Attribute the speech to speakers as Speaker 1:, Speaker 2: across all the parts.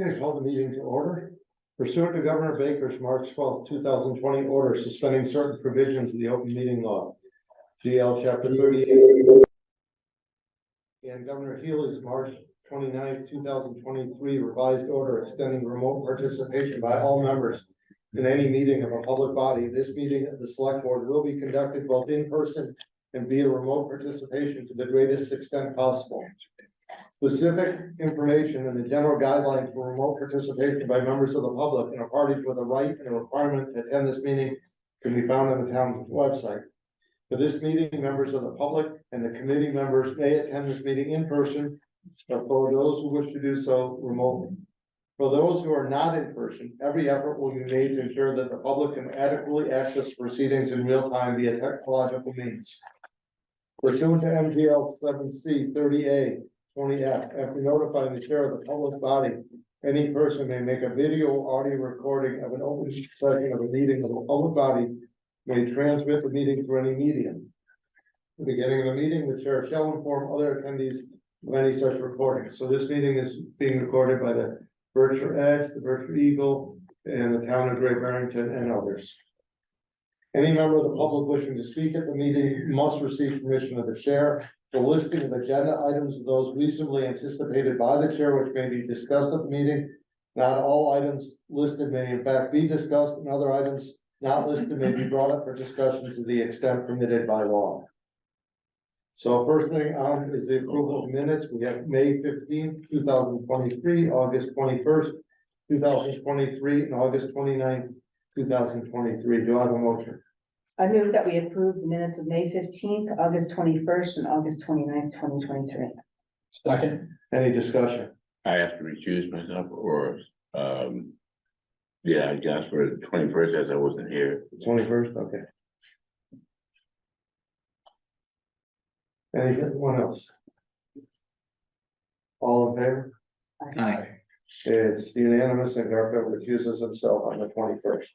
Speaker 1: Okay, call the meeting to order. Pursuant to Governor Baker's March 12th, 2020 order suspending certain provisions of the open meeting law, GL Chapter 38, and Governor Healy's March 29th, 2023 revised order extending remote participation by all members in any meeting of a public body. This meeting of the Select Board will be conducted both in person and via remote participation to the greatest extent possible. Specific information and the general guidelines for remote participation by members of the public and parties with a right and a requirement to attend this meeting can be found on the town website. For this meeting, members of the public and the committee members may attend this meeting in person, but for those who wish to do so remotely. For those who are not in person, every effort will be made to ensure that the public can adequately access proceedings in real time via technological means. Pursuant to MGL 7C 30A 20F, after notifying the chair of the public body, any person may make a video or audio recording of an open session of a meeting of a public body, may transmit the meeting through any medium. At the beginning of the meeting, the chair shall inform other attendees of any such recording. So this meeting is being recorded by the Berkshire Edge, the Berkshire Eagle, and the town of Great Barrington, and others. Any member of the public wishing to speak at the meeting must receive permission of the chair. The listing of agenda items of those reasonably anticipated by the chair, which may be discussed at the meeting. Not all items listed may in fact be discussed, and other items not listed may be brought up for discussion to the extent permitted by law. So first thing on is the approval of minutes. We have May 15th, 2023, August 21st, 2023, and August 29th, 2023. Do I have a motion?
Speaker 2: I move that we approve the minutes of May 15th, August 21st, and August 29th, 2023.
Speaker 3: Second.
Speaker 1: Any discussion?
Speaker 4: I have to recuse myself or, yeah, I guess for the 21st as I wasn't here.
Speaker 1: 21st, okay. Anyone else? All in favor?
Speaker 3: Aye.
Speaker 1: It's unanimous and Garfield recuses himself on the 21st.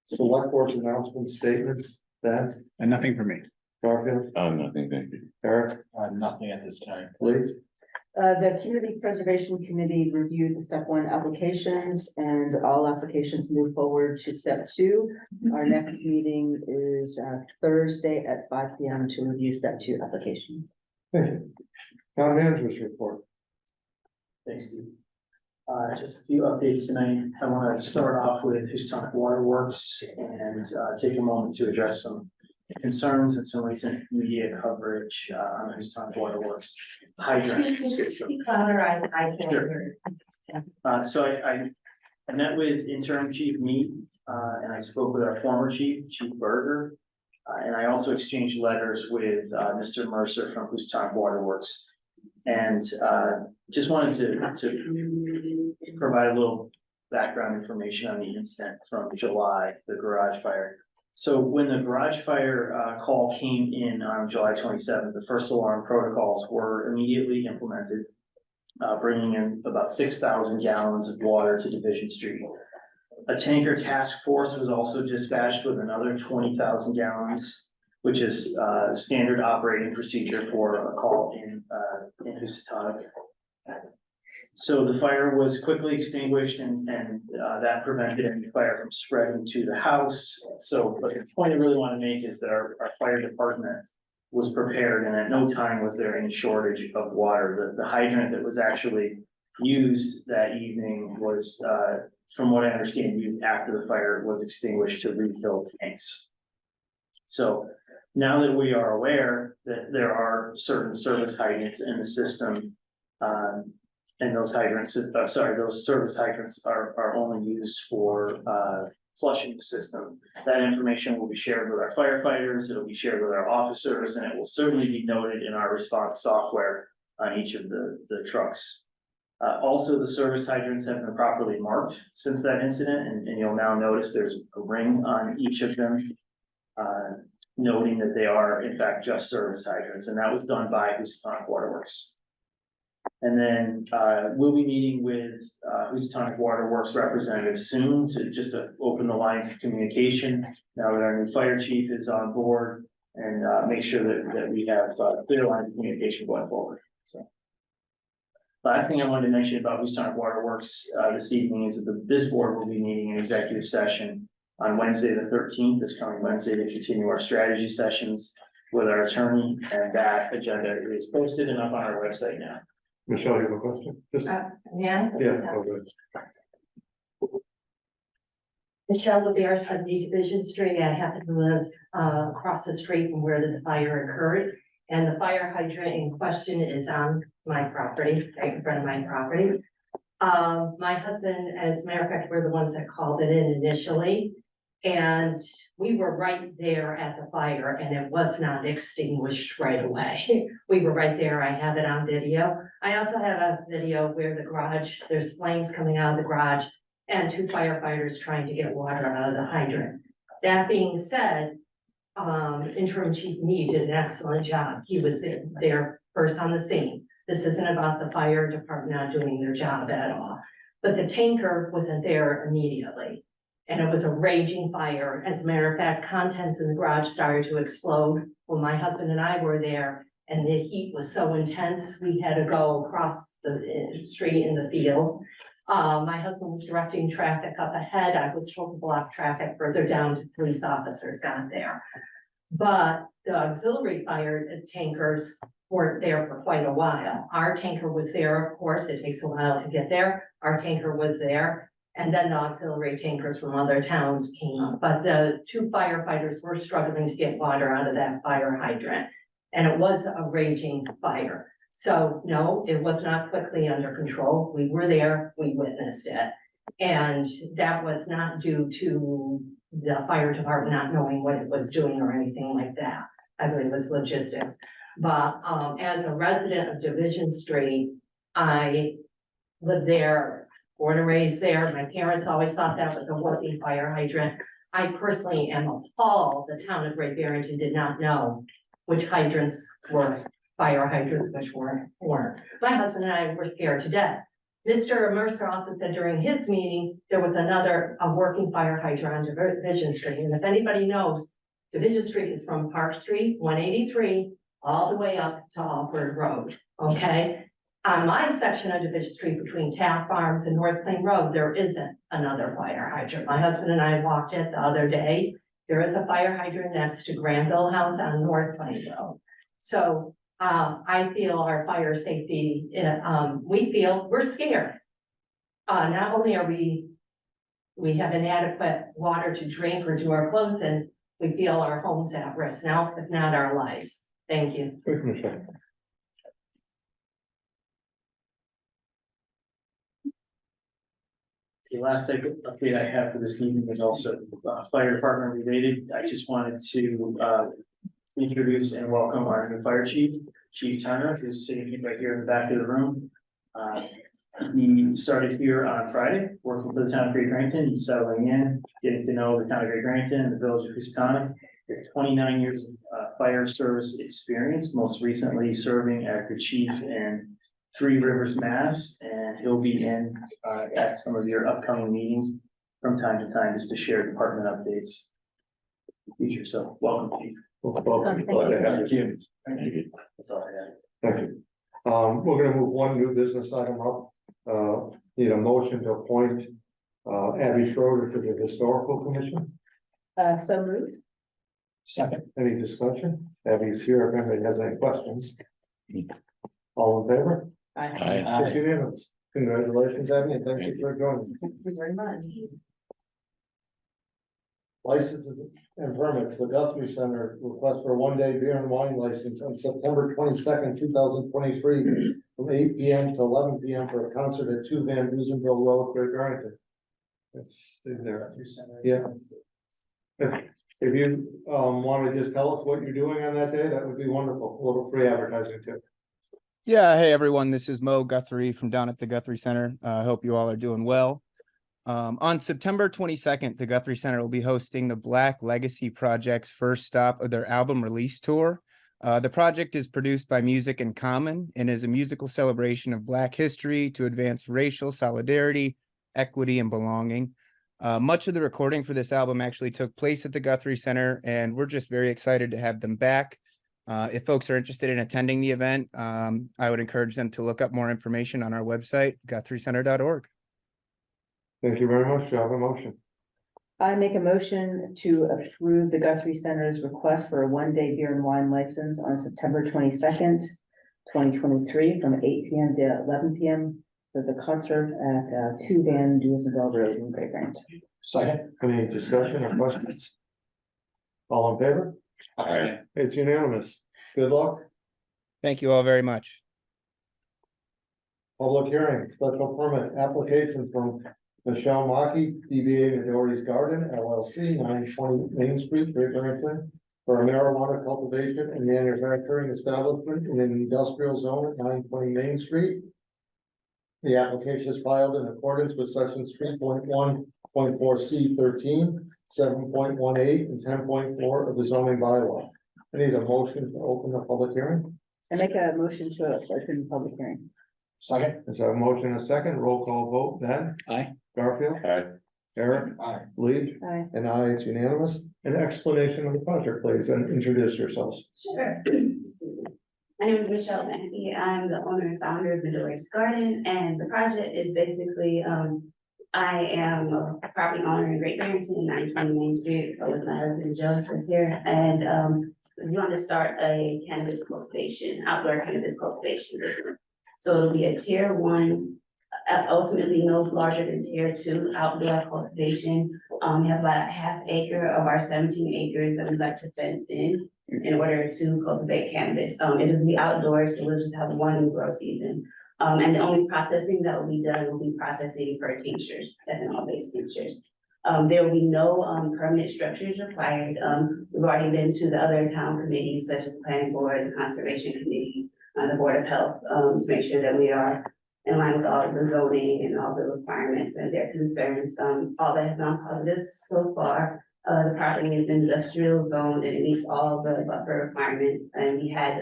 Speaker 1: Select board's announcement statements, Ben,
Speaker 3: And nothing for me.
Speaker 1: Garfield,
Speaker 4: Nothing, thank you.
Speaker 1: Eric,
Speaker 3: Nothing at this time.
Speaker 1: please.
Speaker 2: The Community Preservation Committee reviewed the step 1 applications, and all applications move forward to step 2. Our next meeting is Thursday at 5 p.m. to review step 2 applications.
Speaker 1: Thank you. Town manager's report.
Speaker 5: Thanks, Steve. Just a few updates tonight. I want to start off with Housatonic Waterworks and take a moment to address some concerns and some recent media coverage on the Housatonic Waterworks hydrant system.
Speaker 2: I can't
Speaker 5: hear. So I met with interim chief Mead and I spoke with our former chief, Chief Berger, and I also exchanged letters with Mr. Mercer from Housatonic Waterworks. And just wanted to provide a little background information on the incident from July, the garage fire. So when the garage fire call came in on July 27th, the first alarm protocols were immediately implemented, bringing in about 6,000 gallons of water to Division Street. A tanker task force was also dispatched with another 20,000 gallons, which is standard operating procedure for a call in Housatonic. So the fire was quickly extinguished and that prevented any fire from spreading to the house. So but the point I really want to make is that our fire department was prepared, and at no time was there any shortage of water. The hydrant that was actually used that evening was, from what I understand, used after the fire was extinguished to refill tanks. So now that we are aware that there are certain service hydrants in the system, and those hydrants, those service hydrants are only used for flushing the system. That information will be shared with our firefighters, it'll be shared with our officers, and it will certainly be noted in our response software on each of the trucks. Also, the service hydrants have been properly marked since that incident, and you'll now notice there's a ring on each of them, noting that they are in fact just service hydrants, and that was done by Housatonic Waterworks. And then we'll be meeting with Housatonic Waterworks representatives soon to open the lines of communication now that our new fire chief is on board, and make sure that we have clear lines of communication going forward. So Last thing I wanted to mention about Houstonic Waterworks, this evening is that this board will be meeting an executive session on Wednesday, the 13th, this coming Wednesday, to continue our strategy sessions with our attorney, and that agenda is posted and up on our website now.
Speaker 1: Michelle, you have a question? Just,
Speaker 6: Yeah.
Speaker 1: okay.
Speaker 6: Michelle Lavere, 70 Division Street. I happen to live across the street from where this fire occurred. And the fire hydrant in question is on my property, right in front of my property. My husband, as a matter of fact, we're the ones that called it in initially. And we were right there at the fire and it was not extinguished right away. We were right there. I have it on video. I also have a video where the garage, there's flames coming out of the garage and 2 firefighters trying to get water out of the hydrant. That being said, interim chief Mead did an excellent job. He was there first on the scene. This isn't about the fire department not doing their job at all. But the tanker wasn't there immediately. And it was a raging fire. As a matter of fact, contents in the garage started to explode when my husband and I were there. And the heat was so intense, we had to go across the street in the field. My husband was directing traffic up ahead. I was told to block traffic further down to police officers got there. But the auxiliary fire tankers weren't there for quite a while. Our tanker was there, of course, it takes a while to get there. Our tanker was there. And then the auxiliary tankers from other towns came up, but the 2 firefighters were struggling to get water out of that fire hydrant. And it was a raging fire. So no, it was not quickly under control. We were there, we witnessed it. And that was not due to the fire department not knowing what it was doing or anything like that. I believe it was logistics. But as a resident of Division Street, I lived there, born and raised there. My parents always thought that was a working fire hydrant. I personally am appalled the town of Great Barrington did not know which hydrants were fire hydrants, which weren't. My husband and I were scared to death. Mr. Mercer also said during his meeting, there was a working fire hydrant on Division Street. And if anybody knows, Division Street is from Park Street, 183, all the way up to Alford Road, okay? On my section of Division Street between Taft Farms and North Plain Road, there isn't another fire hydrant. My husband and I walked it the other day. There is a fire hydrant next to Granville House on North Plain Road. So I feel our fire safety, we're scared. Not only are we have inadequate water to drink or do our clothes in, we feel our homes at risk now, if not our lives. Thank you.
Speaker 1: Quick, Michelle.
Speaker 5: The last update I have for this evening is also fire department related. I just wanted to introduce and welcome our new fire chief, Chief Turner, who's sitting right here in the back of the room. He started here on Friday, working for the town of Great Barrington. He's settling in, getting to know the town of Great Barrington and the village of Houstonic. He has 29 years of fire service experience, most recently serving as the chief in Three Rivers, Mass, and he'll be in at some of your upcoming meetings from time to time just to share department updates. Future, so welcome, Chief.
Speaker 1: Welcome. Glad to have you.
Speaker 5: Thank you. That's all I have.
Speaker 1: Thank you. We're gonna move one new business item up. Need a motion to appoint Abby Schroeder to the Historical Commission.
Speaker 2: So moved.
Speaker 3: Second.
Speaker 1: Any discussion? Abby's here if anybody has any questions. All in favor?
Speaker 2: Aye.
Speaker 1: It's unanimous. Congratulations, Abby, and thank you for joining.
Speaker 2: Thank you very much.
Speaker 1: Licenses and permits, the Guthrie Center request for a 1-day beer and wine license on September 22nd, 2023, from 8 p.m. to 11 p.m. for a concert at 2 Van Duzenville Road, Great Barrington. It's in there. Yeah. If you want to just tell us what you're doing on that day, that would be wonderful. A little free advertising too.
Speaker 7: Yeah, hey everyone, this is Mo Guthrie from down at the Guthrie Center. I hope you all are doing well. On September 22nd, the Guthrie Center will be hosting the Black Legacy Project's first stop of their album release tour. The project is produced by Music in Common and is a musical celebration of Black history to advance racial solidarity, equity, and belonging. Much of the recording for this album actually took place at the Guthrie Center, and we're just very excited to have them back. If folks are interested in attending the event, I would encourage them to look up more information on our website, guthrieCenter.org.
Speaker 1: Thank you very much. Do I have a motion?
Speaker 2: I make a motion to approve the Guthrie Center's request for a one-day beer and wine license on September 22nd, 2023, from 8 p.m. to 11 p.m. for the concert at 2 Van Duesendahl Road in Great Barrington.
Speaker 3: Second.
Speaker 1: Any discussion or questions? All in favor?
Speaker 3: Aye.
Speaker 1: It's unanimous. Good luck.
Speaker 7: Thank you all very much.
Speaker 1: Public hearing, special permit application from Michelle Mackey, DBA Midori's Garden LLC, 920 Main Street, Great Barrington, for a marijuana cultivation and manufacturing establishment in an industrial zone at 920 Main Street. The application is filed in accordance with sections 3.1, 24C 13, 7.18, and 10.4 of the zoning bylaw. I need a motion to open the public hearing.
Speaker 2: I make a motion to open the public hearing.
Speaker 3: Second.
Speaker 1: Is there a motion and a second? Roll call vote. Ben?
Speaker 3: Aye.
Speaker 1: Garfield?
Speaker 4: Aye.
Speaker 1: Eric?
Speaker 3: Aye.
Speaker 1: Lee?
Speaker 2: Aye.
Speaker 1: And I, it's unanimous. An explanation of the project, please, and introduce yourselves.
Speaker 8: Sure. Excuse me. My name is Michelle Mackey. I'm the owner and founder of Midori's Garden, and the project is basically, I am a property owner in Great Barrington, 920 Main Street, with my husband Joe is here, and we want to start a cannabis cultivation, outdoor cannabis cultivation business. So it'll be a tier 1, ultimately no larger than tier 2 outdoor cultivation. We have about a half acre of our 17 acres that we'd like to fence in order to cultivate cannabis. It'll be outdoors, so we'll just have one grow season. And the only processing that will be done will be processing for tinctures, ethanol-based tinctures. There will be no permanent structures required. We've already been to the other town committees such as the planning board, the conservation committee, the board of health, to make sure that we are in line with all of the zoning and all the requirements and their concerns. All that has gone positive so far. The property is industrial zoned and it meets all the buffer requirements. And we had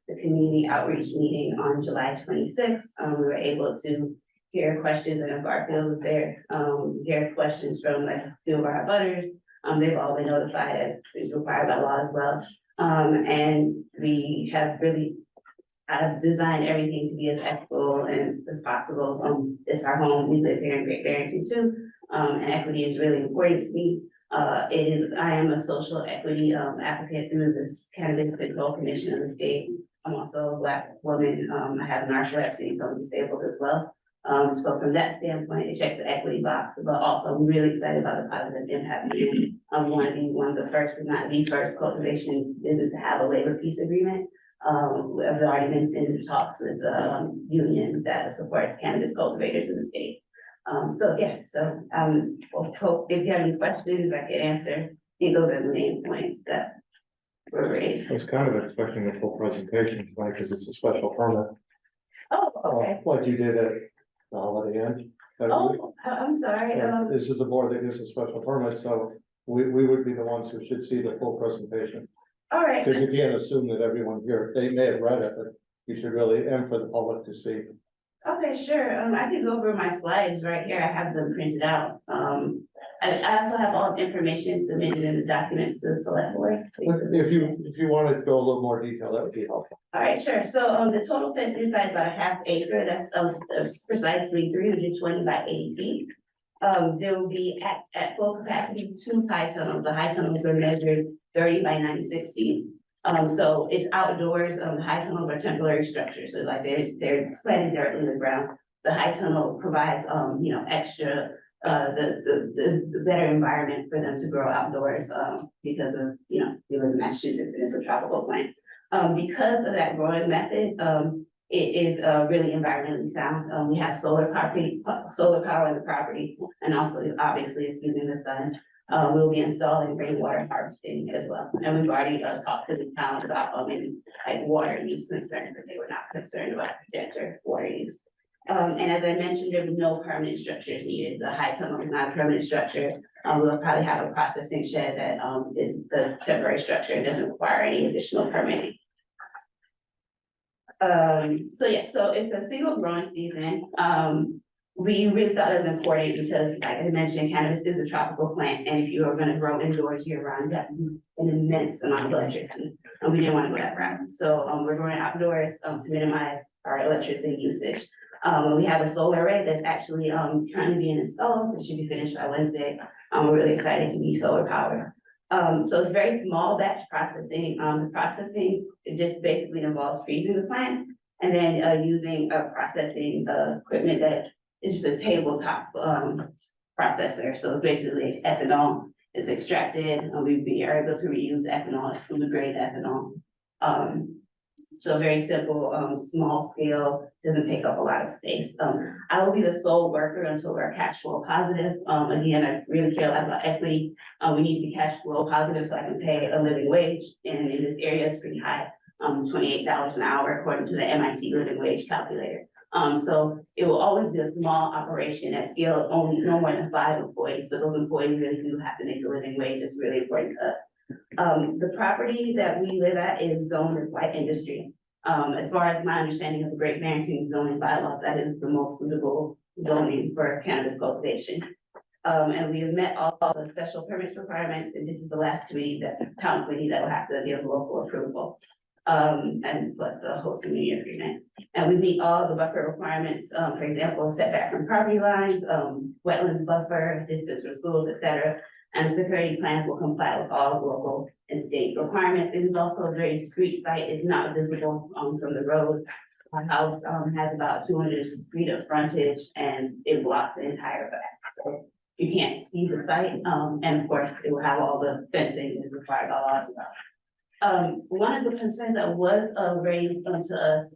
Speaker 8: the community outreach meeting on July 26th. We were able to hear questions, and Garfield was there, hear questions from like a few of our butters. They've all been notified as is required by law as well. And we have really designed everything to be as ethical and as possible. It's our home. We live here in Great Barrington too. And equity is really important to me. I am a social equity applicant through the Cannabis Control Commission of the state. I'm also a Black woman. I have narcolepsy, so I'm disabled as well. So from that standpoint, it checks the equity box, but also I'm really excited about the positive impact. I want to be one of the first, if not the first, cultivation business to have a labor peace agreement. I've already been in talks with the union that supports cannabis cultivators in the state. If you have any questions, I can answer. I think those are the main points that were raised.
Speaker 1: I was kind of expecting a full presentation tonight because it's a special permit.
Speaker 8: Oh, okay.
Speaker 1: Like you did at the Holiday Inn.
Speaker 8: Oh, I'm sorry.
Speaker 1: This is a board that gives a special permit, so we would be the ones who should see the full presentation.
Speaker 8: All right.
Speaker 1: Because you can't assume that everyone here, they may have read it, but you should really, and for the public to see.
Speaker 8: Okay, sure. I can go over my slides right here. I have them printed out. I also have all the information submitted in the documents to the select board.
Speaker 1: If you wanted to go a little more detail, that would be helpful.
Speaker 8: All right, sure. So the total fence inside is about a half acre. That's precisely 320 by 80 feet. There will be at full capacity 2 high tunnels. The high tunnels are measured 30 by 96 feet. So it's outdoors. The high tunnels are temporary structures. So like they're planted dirt in the ground. The high tunnel provides extra the better environment for them to grow outdoors because of we live in Massachusetts and it's a tropical plant. Because of that growing method, it is really environmentally sound. We have solar power on the property, and also obviously it's using the sun. We'll be installing rainwater harvesting as well. And we've already talked to the town about maybe like water use concerns, but they were not concerned about projector water use. And as I mentioned, there were no permanent structures needed. The high tunnel is not a permanent structure. We'll probably have a processing shed that is the temporary structure and doesn't require any additional permitting. So it's a single growing season. We really thought it was important because, like I mentioned, cannabis is a tropical plant, and if you are going to grow indoors year round, you have to use an immense amount of electricity. and we didn't want to go that route. So, we're going outdoors, to minimize our electricity usage. We have a solar array that's actually, currently being installed. It should be finished by Wednesday. We're really excited to be solar powered. So it's very small batch processing. The processing, it just basically involves freezing the plant and then, using a processing, equipment that is just a tabletop, processor. So it's basically ethanol is extracted, and we are able to reuse ethanol as food grade ethanol. So very simple, small scale, doesn't take up a lot of space. I will be the sole worker until we're cash flow positive. Again, I really care a lot about equity. We need to be cash flow positive so I can pay a living wage, and in this area it's pretty high, $28 an hour according to the MIT living wage calculator. So it will always be a small operation at scale, only no more than 5 employees, but those employees really do have to make a living wage. It's really important to us. The property that we live at is zoned as light industry. As far as my understanding of the Great Barrington zoning bylaw, that is the most suitable zoning for cannabis cultivation. And we have met all the special permits requirements, and this is the last committee, town committee, that will have to give local approval. And plus the host community agreement. And we meet all the buffer requirements, for example, setback from property lines, wetlands buffer, distance from schools, et cetera. And the security plans will comply with all local and state requirements. It is also a very discreet site. It's not visible, from the road. Our house, has about 200 feet of frontage, and it blocks the entire back. So you can't see the site. And of course, it will have all the fencing that is required by law as well. One of the concerns that was raised to us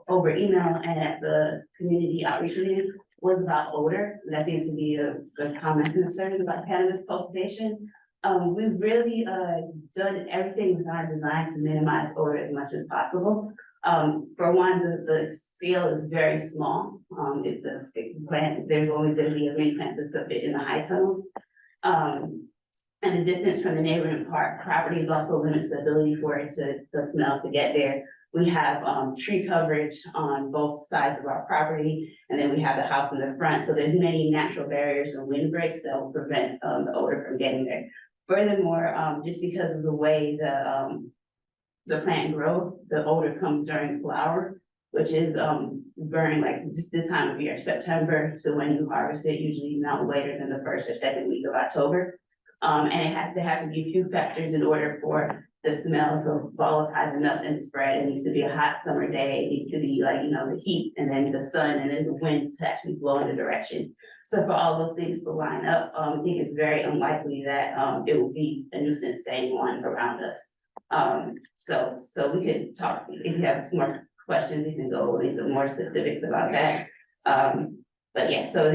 Speaker 8: over email and at the community outreach meeting was about odor. That seems to be a common concern about cannabis cultivation. We've really done everything with our design to minimize odor as much as possible. For one, the scale is very small. If the plants, there's only going to be as many plants as could fit in the high tunnels. And the distance from the neighboring properties also limits the ability for it the smell to get there. We have tree coverage on both sides of our property, and then we have the house in the front. So there's many natural barriers and windbreaks that will prevent the odor from getting there. Furthermore, just because of the way the plant grows, the odor comes during flower, which is burning like just this time of year, September to when you harvest it, usually not later than the 1st or 2nd week of October. And there have to be a few factors in order for the smell to volatilize enough and spread. It needs to be a hot summer day. It needs to be like, the heat and then the sun and then the wind to actually blow in the direction. So for all those things to line up, I think it's very unlikely that it will be a nuisance to anyone around us. So we could talk, if you have some more questions, we can go into more specifics about that. But yeah, so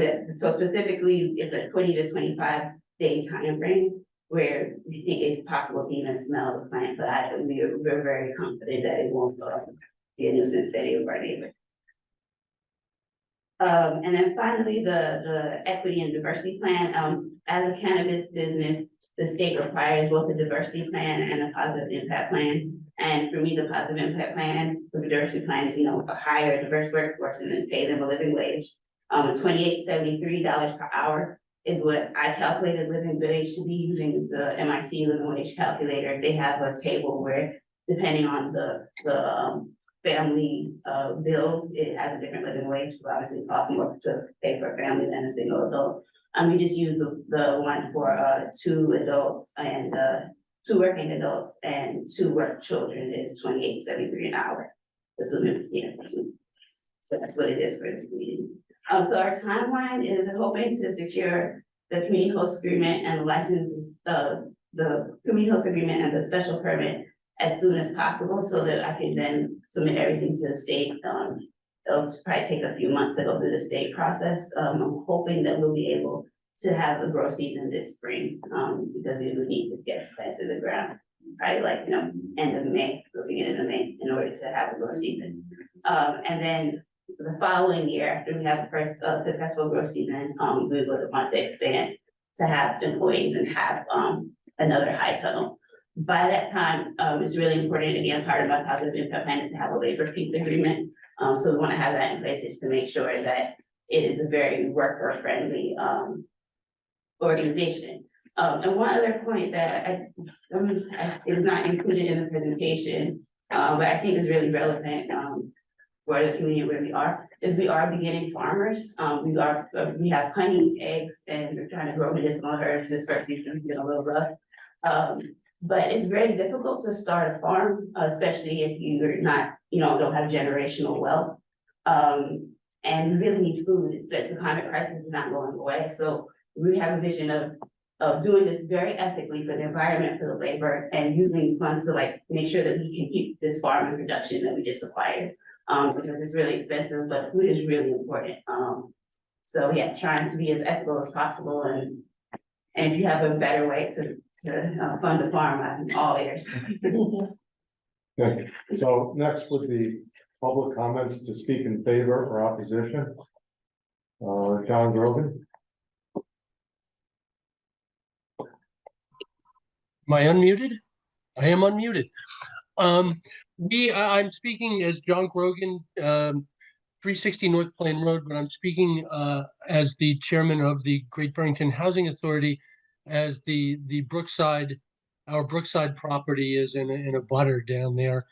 Speaker 8: specifically, it's a 20 to 25 day time frame where we think it's possible to even smell the plant, but we're very confident that it won't be a nuisance to any of our neighbors. And then finally, the equity and diversity plan. As a cannabis business, the state requires both a diversity plan and a positive impact plan. And for me, the positive impact plan, the diversity plan is, a higher diverse workforce and then pay them a living wage. $28.73 per hour is what I calculated living wage to be using the MIT living wage calculator. They have a table where, depending on the family build, it has a different living wage. So obviously it costs more to pay for a family than a single adult. We just use the one for 2 adults and 2 working adults and 2 work children is $28.73 an hour. So that's what it is for this meeting. So our timeline is hoping to secure the community host agreement and the licenses, the community host agreement and the special permit as soon as possible so that I can then submit everything to the state. It'll probably take a few months to go through the state process. I'm hoping that we'll be able to have a grow season this spring, because we would need to get plants in the ground, probably like, end of May, beginning of May, in order to have a grow season. And then the following year, after we have the first successful grow season, we would want to expand to have employees and have another high tunnel. By that time, it's really important, again, part of my positive impact plan is to have a labor peace agreement. So we want to have that in place just to make sure that it is a very worker friendly organization. And one other point that is not included in the presentation, but I think is really relevant, for the community where we are beginning farmers. We have honey, eggs, and we're trying to grow medicinal herbs. This first season has been a little rough. But it's very difficult to start a farm, especially if you're not, don't have generational wealth. And you really need food, especially the climate crisis is not going away. So we have a vision of doing this very ethically for the environment, for the labor, and using funds to like make sure that we can keep this farm in production that we just acquired. Because it's really expensive, but food is really important. So yeah, trying to be as ethical as possible, and if you have a better way to fund the farm, I'm all ears.
Speaker 1: Okay, so next would be public comments to speak in favor or opposition. John Grogan.
Speaker 9: Am I unmuted? I am unmuted. I'm speaking as John Grogan, 360 North Plain Road, but I'm speaking as the chairman of the Great Barrington Housing Authority, as the Brookside, our Brookside property is in a butter down there.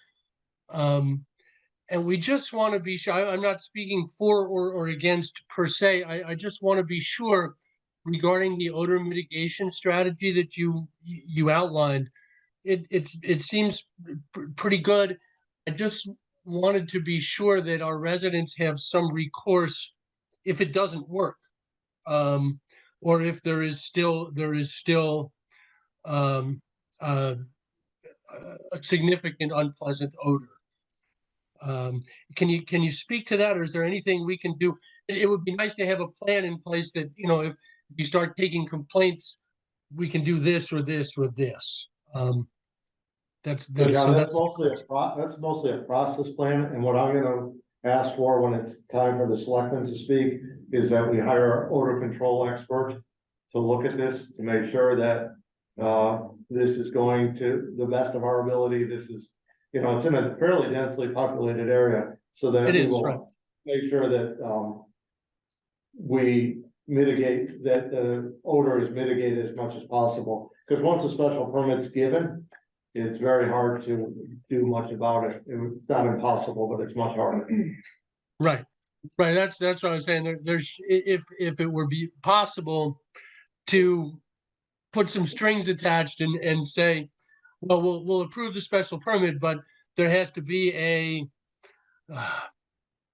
Speaker 9: And we just want to be sure, I'm not speaking for or against per se. I just want to be sure regarding the odor mitigation strategy that you outlined. It seems pretty good. I just wanted to be sure that our residents have some recourse if it doesn't work, or if there is still a significant unpleasant odor. Can you speak to that, or is there anything we can do? It would be nice to have a plan in place that, if you start taking complaints, we can do this or this or this. That's
Speaker 1: mostly a process plan, and what I'm gonna ask for when it's time for the selectmen to speak is that we hire an odor control expert to look at this, to make sure that this is going to the best of our ability. This is, it's in a fairly densely populated area, so that we will make sure that we mitigate, that the odor is mitigated as much as possible. Because once a special permit's given, it's very hard to do much about it. It's not impossible, but it's much harder.
Speaker 9: Right. That's what I'm saying. There's if it were possible to put some strings attached and say, well, we'll approve the special permit, but there has to be a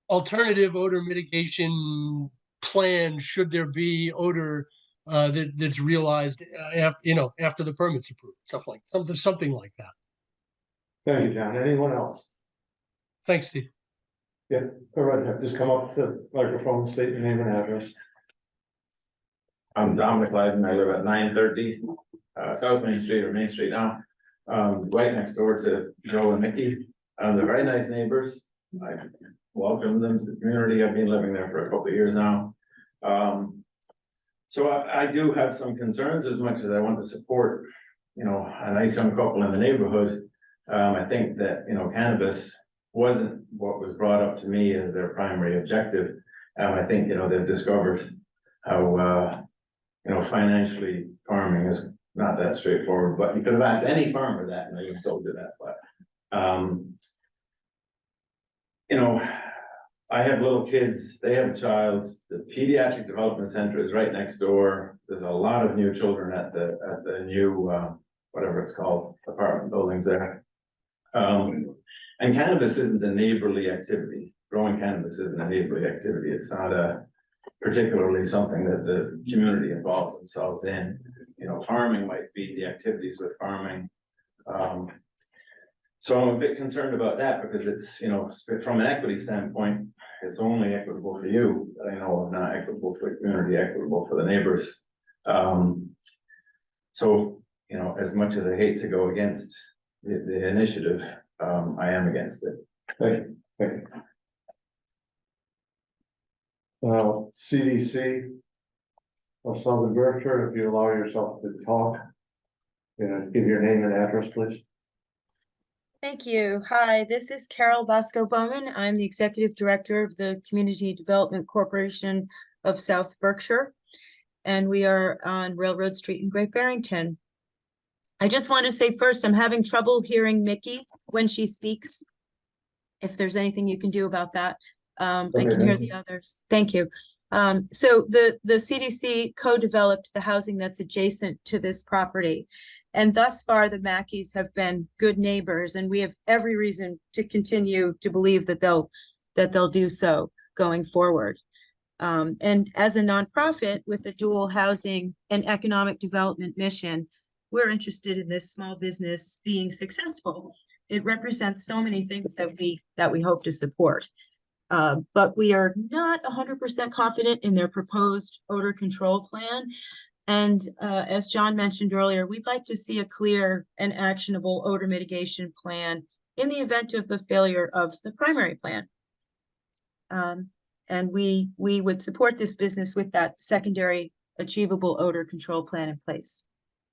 Speaker 9: alternative odor mitigation plan should there be odor that's realized after the permit's approved, something like that.
Speaker 1: Thank you, John. Anyone else?
Speaker 9: Thanks, Steve.
Speaker 1: Yeah, go right ahead. Just come up to the microphone, state your name and address.
Speaker 10: I'm Dominic Lyden. I live at 930 South Main Street, or Main Street now, right next door to Joe and Mickey. They're very nice neighbors. I welcome them to the community. I've been living there for a couple of years now. So I do have some concerns, as much as I want to support, a nice young couple in the neighborhood. I think that, cannabis wasn't what was brought up to me as their primary objective. I think, they've discovered how, financially farming is not that straightforward, but you could have asked any farmer that and they would have told you that. But, I have little kids, they have a child, the pediatric development center is right next door. There's a lot of new children at the new, whatever it's called, apartment buildings there. And cannabis isn't a neighborly activity. Growing cannabis isn't a neighborly activity. It's not particularly something that the community involves themselves in. Farming might be the activities with farming. So I'm a bit concerned about that, because it's, from an equity standpoint, it's only equitable for you, but I know not equitable for the community, equitable for the neighbors. So, as much as I hate to go against the initiative, I am against it.
Speaker 1: Thank you. CDC of Southern Berkshire, if you allow yourself to talk, give your name and address, please.
Speaker 11: Thank you. Hi, this is Carol Bosco Bowman. I'm the Executive Director of the Community Development Corporation of South Berkshire. and we are on Railroad Street in Great Barrington. I just want to say first, I'm having trouble hearing Mickey when she speaks. If there's anything you can do about that. I can hear the others. Thank you. So the CDC co-developed the housing that's adjacent to this property. And thus far, the Mackeys have been good neighbors, and we have every reason to continue to believe that they'll do so going forward. And as a nonprofit with a dual housing and economic development mission, we're interested in this small business being successful. It represents so many things that we hope to support. But we are not 100% confident in their proposed odor control plan. And as John mentioned earlier, we'd like to see a clear and actionable odor mitigation plan in the event of the failure of the primary plan. And we would support this business with that secondary achievable odor control plan in place.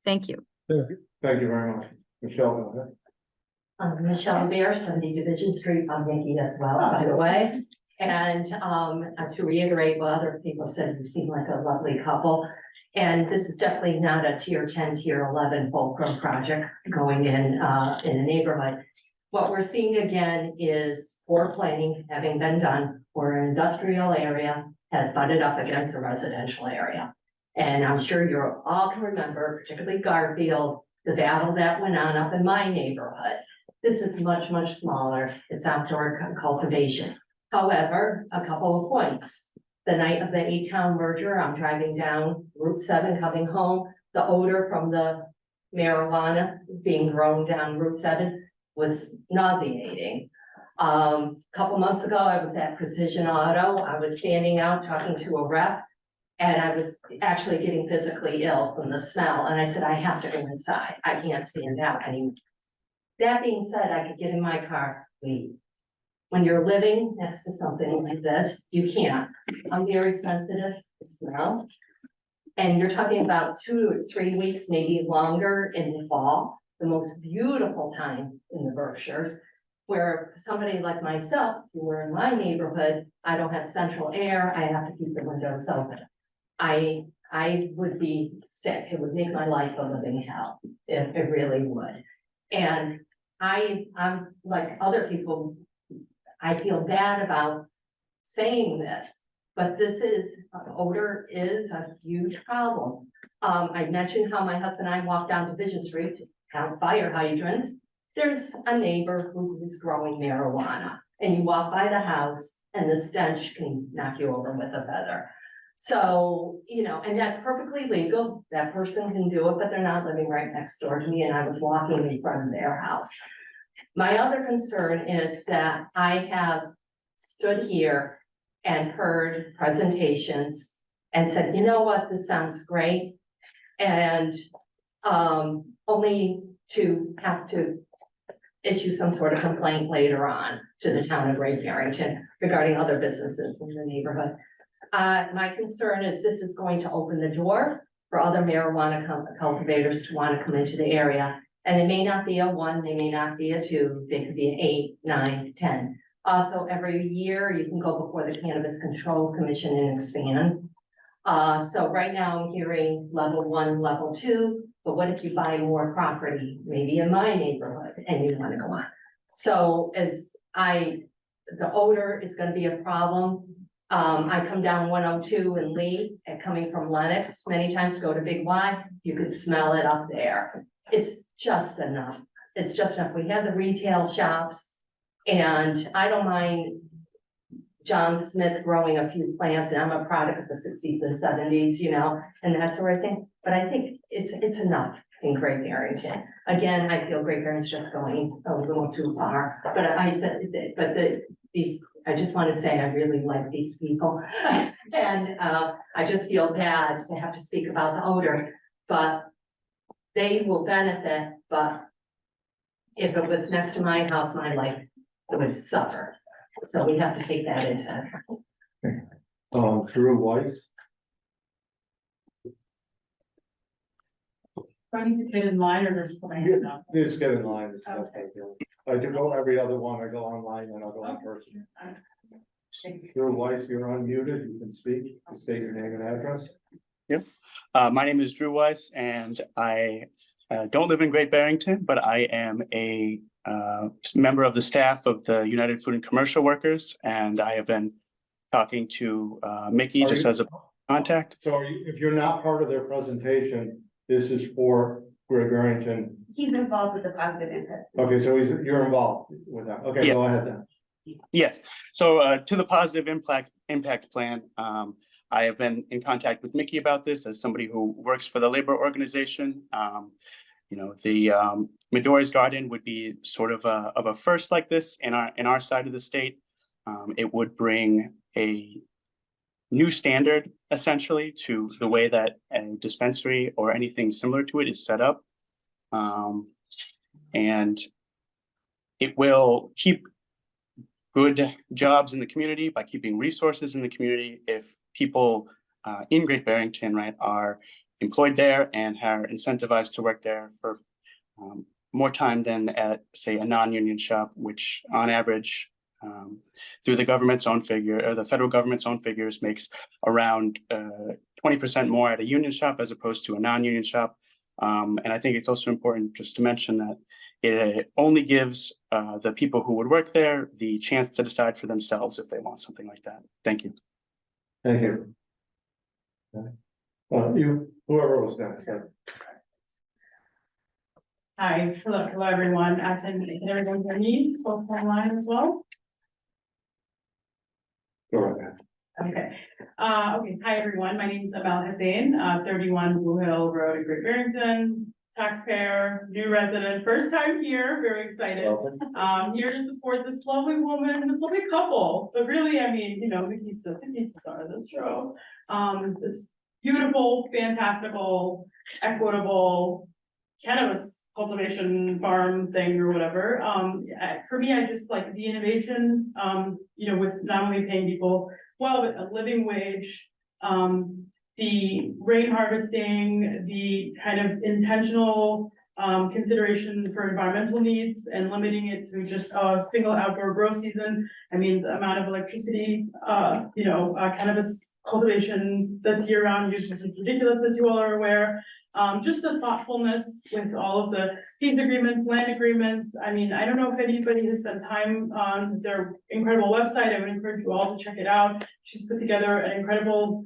Speaker 11: Thank you.
Speaker 1: Thank you very much. Michelle, go ahead.
Speaker 6: Michelle Bear, 70 Division Street, I'm Nikki as well, by the way. And to reiterate what other people said, you seem like a lovely couple. And this is definitely not a tier 10, tier 11 fulcrum project going in a neighborhood. What we're seeing again is poor planning having been done where an industrial area has butted up against a residential area. And I'm sure you all can remember, particularly Garfield, the battle that went on up in my neighborhood. This is much, much smaller. It's outdoor cultivation. However, a couple of points. The night of the 8-town merger, I'm driving down Route 7 coming home. The odor from the marijuana being grown down Route 7 was nauseating. Couple months ago, I was at Precision Auto. I was standing out talking to a rep, and I was actually getting physically ill from the smell. And I said, I have to go inside. I can't stand out anymore. That being said, I could get in my car, leave. When you're living next to something like this, you can't. I'm very sensitive to smell. And you're talking about 2 or 3 weeks, maybe longer in the fall, the most beautiful time in the Berkshires, where somebody like myself, who were in my neighborhood, I don't have central air, I have to keep the windows open. I would be sick. It would make my life a living hell. It really would. And I'm like other people, I feel bad about saying this, but odor is a huge problem. I mentioned how my husband and I walked down Division Street to count fire hydrants. There's a neighbor who is growing marijuana, and you walk by the house and the stench can knock you over with a feather. So, and that's perfectly legal. That person can do it, but they're not living right next door to me, and I was walking in front of their house. My other concern is that I have stood here and heard presentations and said, you know what, this sounds great. And only to have to issue some sort of complaint later on to the town of Great Barrington regarding other businesses in the neighborhood. My concern is this is going to open the door for other marijuana cultivators to want to come into the area. And it may not be a 1, they may not be a 2, they could be an 8, 9, 10. Also, every year you can go before the Cannabis Control Commission and expand. So right now I'm hearing level 1, level 2, but what if you buy more property, maybe in my neighborhood, and you want to go on? So the odor is going to be a problem. I come down 102 in Lee and coming from Lenox, many times to go to Big Y, you could smell it up there. It's just enough. It's just enough. We have the retail shops, and I don't mind John Smith growing a few plants, and I'm a product of the 60s and 70s, and that sort of thing. But I think it's enough in Great Barrington. Again, I feel Great Barrington's just going a little too far. But I just want to say I really like these people, and I just feel bad to have to speak about the odor, but they will benefit. But if it was next to my house, my life would suffer. So we have to take that into account.
Speaker 1: Drew Weiss.
Speaker 12: Trying to get in line or just playing up?
Speaker 1: Just get in line. It's no
Speaker 12: Okay.
Speaker 1: big deal. I do go every other one. I go online and I'll go in person. Drew Weiss, you're unmuted. You can speak. State your name and address.
Speaker 13: My name is Drew Weiss, and I don't live in Great Barrington, but I am a member of the staff of the United Food and Commercial Workers, and I have been talking to Mickey just as a contact.
Speaker 1: So if you're not part of their presentation, this is for Great Barrington.
Speaker 8: He's involved with the positive impact.
Speaker 1: Okay, so you're involved with that. Okay,
Speaker 13: Yeah.
Speaker 1: go ahead then.
Speaker 13: Yes, so to the positive impact plan, I have been in contact with Mickey about this as somebody who works for the labor organization. The Midori's Garden would be sort of a first like this in our side of the state. It would bring a new standard essentially to the way that a dispensary or anything similar to it is set up. And it will keep good jobs in the community by keeping resources in the community. If people in Great Barrington, right, are employed there and are incentivized to work there for more time than at, say, a non-union shop, which on average, through the government's own figure, or the federal government's own figures, makes around 20% more at a union shop as opposed to a non-union shop. And I think it's also important just to mention that it only gives the people who would work there the chance to decide for themselves if they want something like that. Thank you.
Speaker 1: Thank you. Whoever was next.
Speaker 12: Hi, hello everyone. Can everyone hear me, folks online as well?
Speaker 1: Go ahead.
Speaker 12: Okay. Hi, everyone. My name is Amal Hussein, 31 Blue Hill Road in Great Barrington, taxpayer, new resident, first time here, very excited. Here to support this lovely woman, this lovely couple. But really, I mean, Vicky's the star of this show. This beautiful, fantastical, equitable cannabis cultivation farm thing or whatever. For me, I just like the innovation, with not only paying people well, but a living wage, the rain harvesting, the kind of intentional consideration for environmental needs and limiting it to just a single outdoor grow season. I mean, the amount of electricity, cannabis cultivation that's year round use is ridiculous, as you all are aware. Just the thoughtfulness with all of the peace agreements, land agreements. I mean, I don't know if anybody has spent time on their incredible website. I would encourage you all to check it out. She's put together an incredible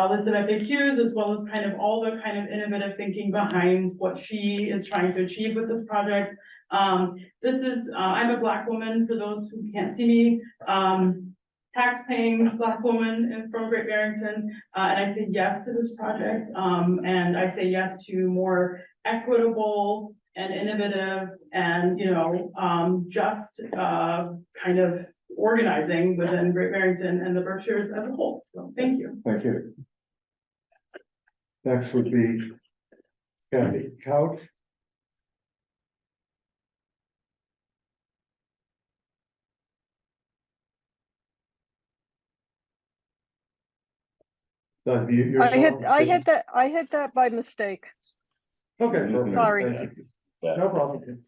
Speaker 12: list of FAQs, as well as kind of all the kind of innovative thinking behind what she is trying to achieve with this project. I'm a Black woman, for those who can't see me. Tax-paying Black woman from Great Barrington, and I say yes to this project, and I say yes to more equitable and innovative and, just kind of organizing within Great Barrington and the Berkshires as a whole. So thank you.
Speaker 1: Thank you. Next would be Kathy Couch.
Speaker 14: I hit that by mistake.
Speaker 1: Okay, perfect.
Speaker 14: Sorry.
Speaker 1: Thank you. No problem.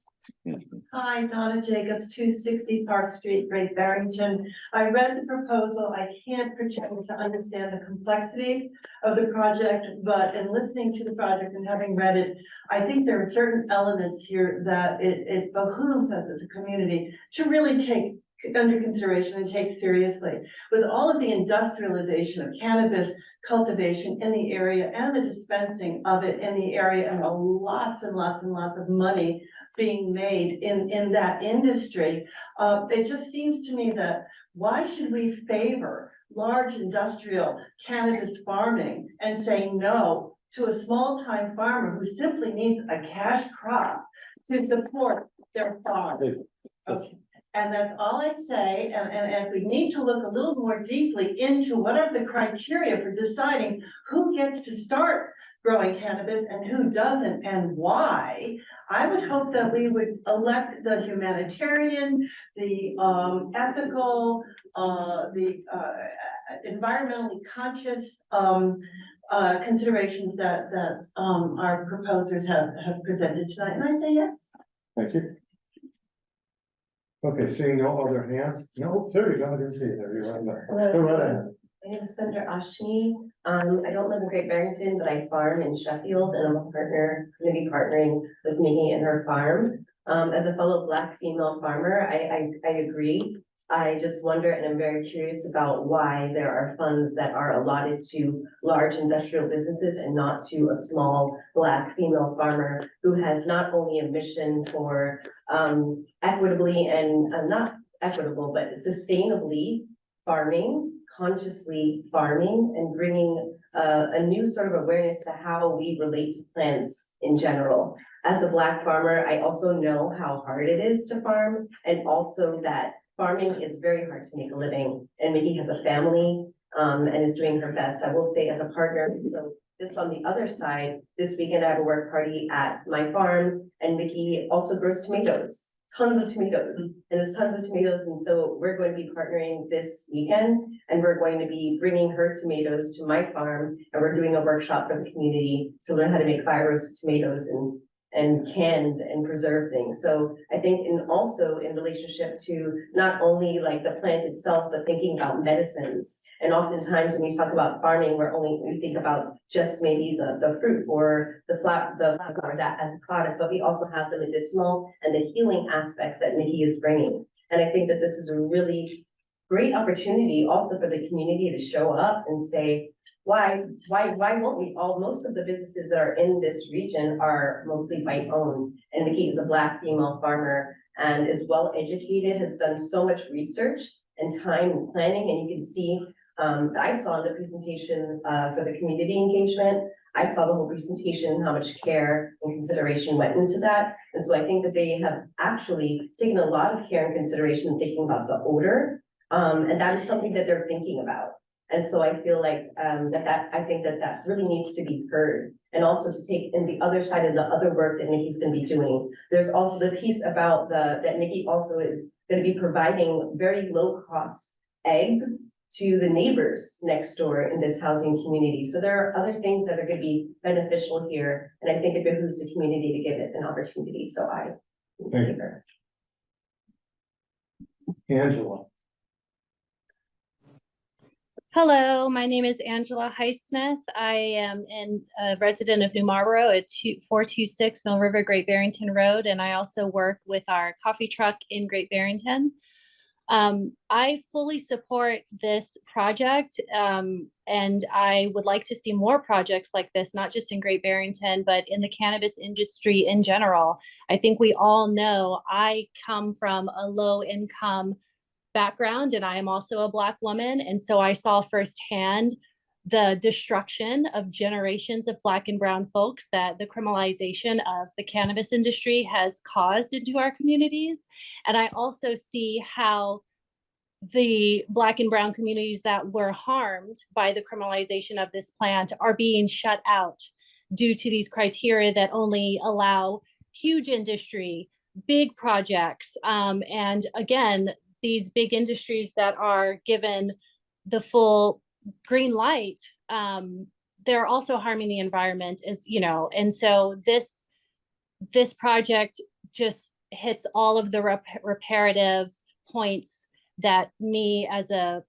Speaker 6: Hi, Donna Jacobs, 260 Park Street, Great Barrington. I read the proposal. I can't pretend to understand the complexities of the project, but in listening to the project and having read it, I think there are certain elements here that it behooves us as a community to really take under consideration and take seriously. With all of the industrialization of cannabis cultivation in the area and the dispensing of it in the area, and lots and lots and lots of money being made in that industry, it just seems to me that why should we favor large industrial cannabis farming and say no to a small-time farmer who simply needs a cash crop to support their farm? Okay. And that's all I say, and we need to look a little more deeply into what are the criteria for deciding who gets to start growing cannabis and who doesn't, and why. I would hope that we would elect the humanitarian, the ethical, the environmentally conscious considerations that our proposers have presented tonight, and I say yes.
Speaker 1: Thank you. Okay, seeing no other hands. No, there you go. I didn't see it there. You're right there. Go right ahead.
Speaker 6: My name is Sandra Ashni. I don't live in Great Barrington, but I farm in Sheffield and I'm a partner, gonna be partnering with Minnie and her farm. As a fellow Black female farmer, I agree. I just wonder, and I'm very curious about why there are funds that are allotted to large industrial businesses and not to a small Black female farmer who has not only a mission for equitably and not equitable, but sustainably farming, consciously farming, and bringing a new sort of awareness to how we relate to plants in general. As a Black farmer, I also know how hard it is to farm, and also that farming is very hard to make a living. And Mickey has a family and is doing her best. I will say as a partner, so just on the other side, this weekend I have a work party at my farm, and Mickey also grows tomatoes. Tons of tomatoes, and there's tons of tomatoes, and so we're going to be partnering this weekend, and we're going to be bringing her tomatoes to my farm, and we're doing a workshop for the community to learn how to make fire roasted tomatoes and canned and preserve things. So I think also in relationship to not only like the plant itself, but thinking about medicines. And oftentimes when we talk about farming, we think about just maybe the fruit or the flower that as a product, but we also have the medicinal and the healing aspects that Mickey is bringing. And I think that this is a really great opportunity also for the community to show up and say, why won't we all, most of the businesses that are in this region are mostly white owned. And Mickey is a Black female farmer and is well educated, has done so much research and time and planning. And you can see, I saw in the presentation for the community engagement, I saw the whole presentation, how much care and consideration went into that. And so I think that they have actually taken a lot of care and consideration thinking about the odor. And that is something that they're thinking about. And so I feel like I think that really needs to be heard. And also to take in the other side of the other work that Mickey's gonna be doing. There's also the piece about that Mickey also is gonna be providing very low cost eggs to the neighbors next door in this housing community. So there are other things that are gonna be beneficial here. And I think it behooves the community to give it an opportunity. So I thank her.
Speaker 1: Angela.
Speaker 15: Hello, my name is Angela Highsmith. I am a resident of New Marlboro at 426 Mill River, Great Barrington Road, and I also work with our coffee truck in Great Barrington. I fully support this project, and I would like to see more projects like this, not just in Great Barrington, but in the cannabis industry in general. I think we all know I come from a low-income background, and I am also a Black woman. And so I saw firsthand the destruction of generations of Black and brown folks that the criminalization of the cannabis industry has caused into our communities. And I also see how the Black and brown communities that were harmed by the criminalization of this plant are being shut out due to these criteria that only allow huge industry, big projects, and again, these big industries that are given the full green light, they're also harming the environment, as you know. And so this project just hits all of the reparative points that me as a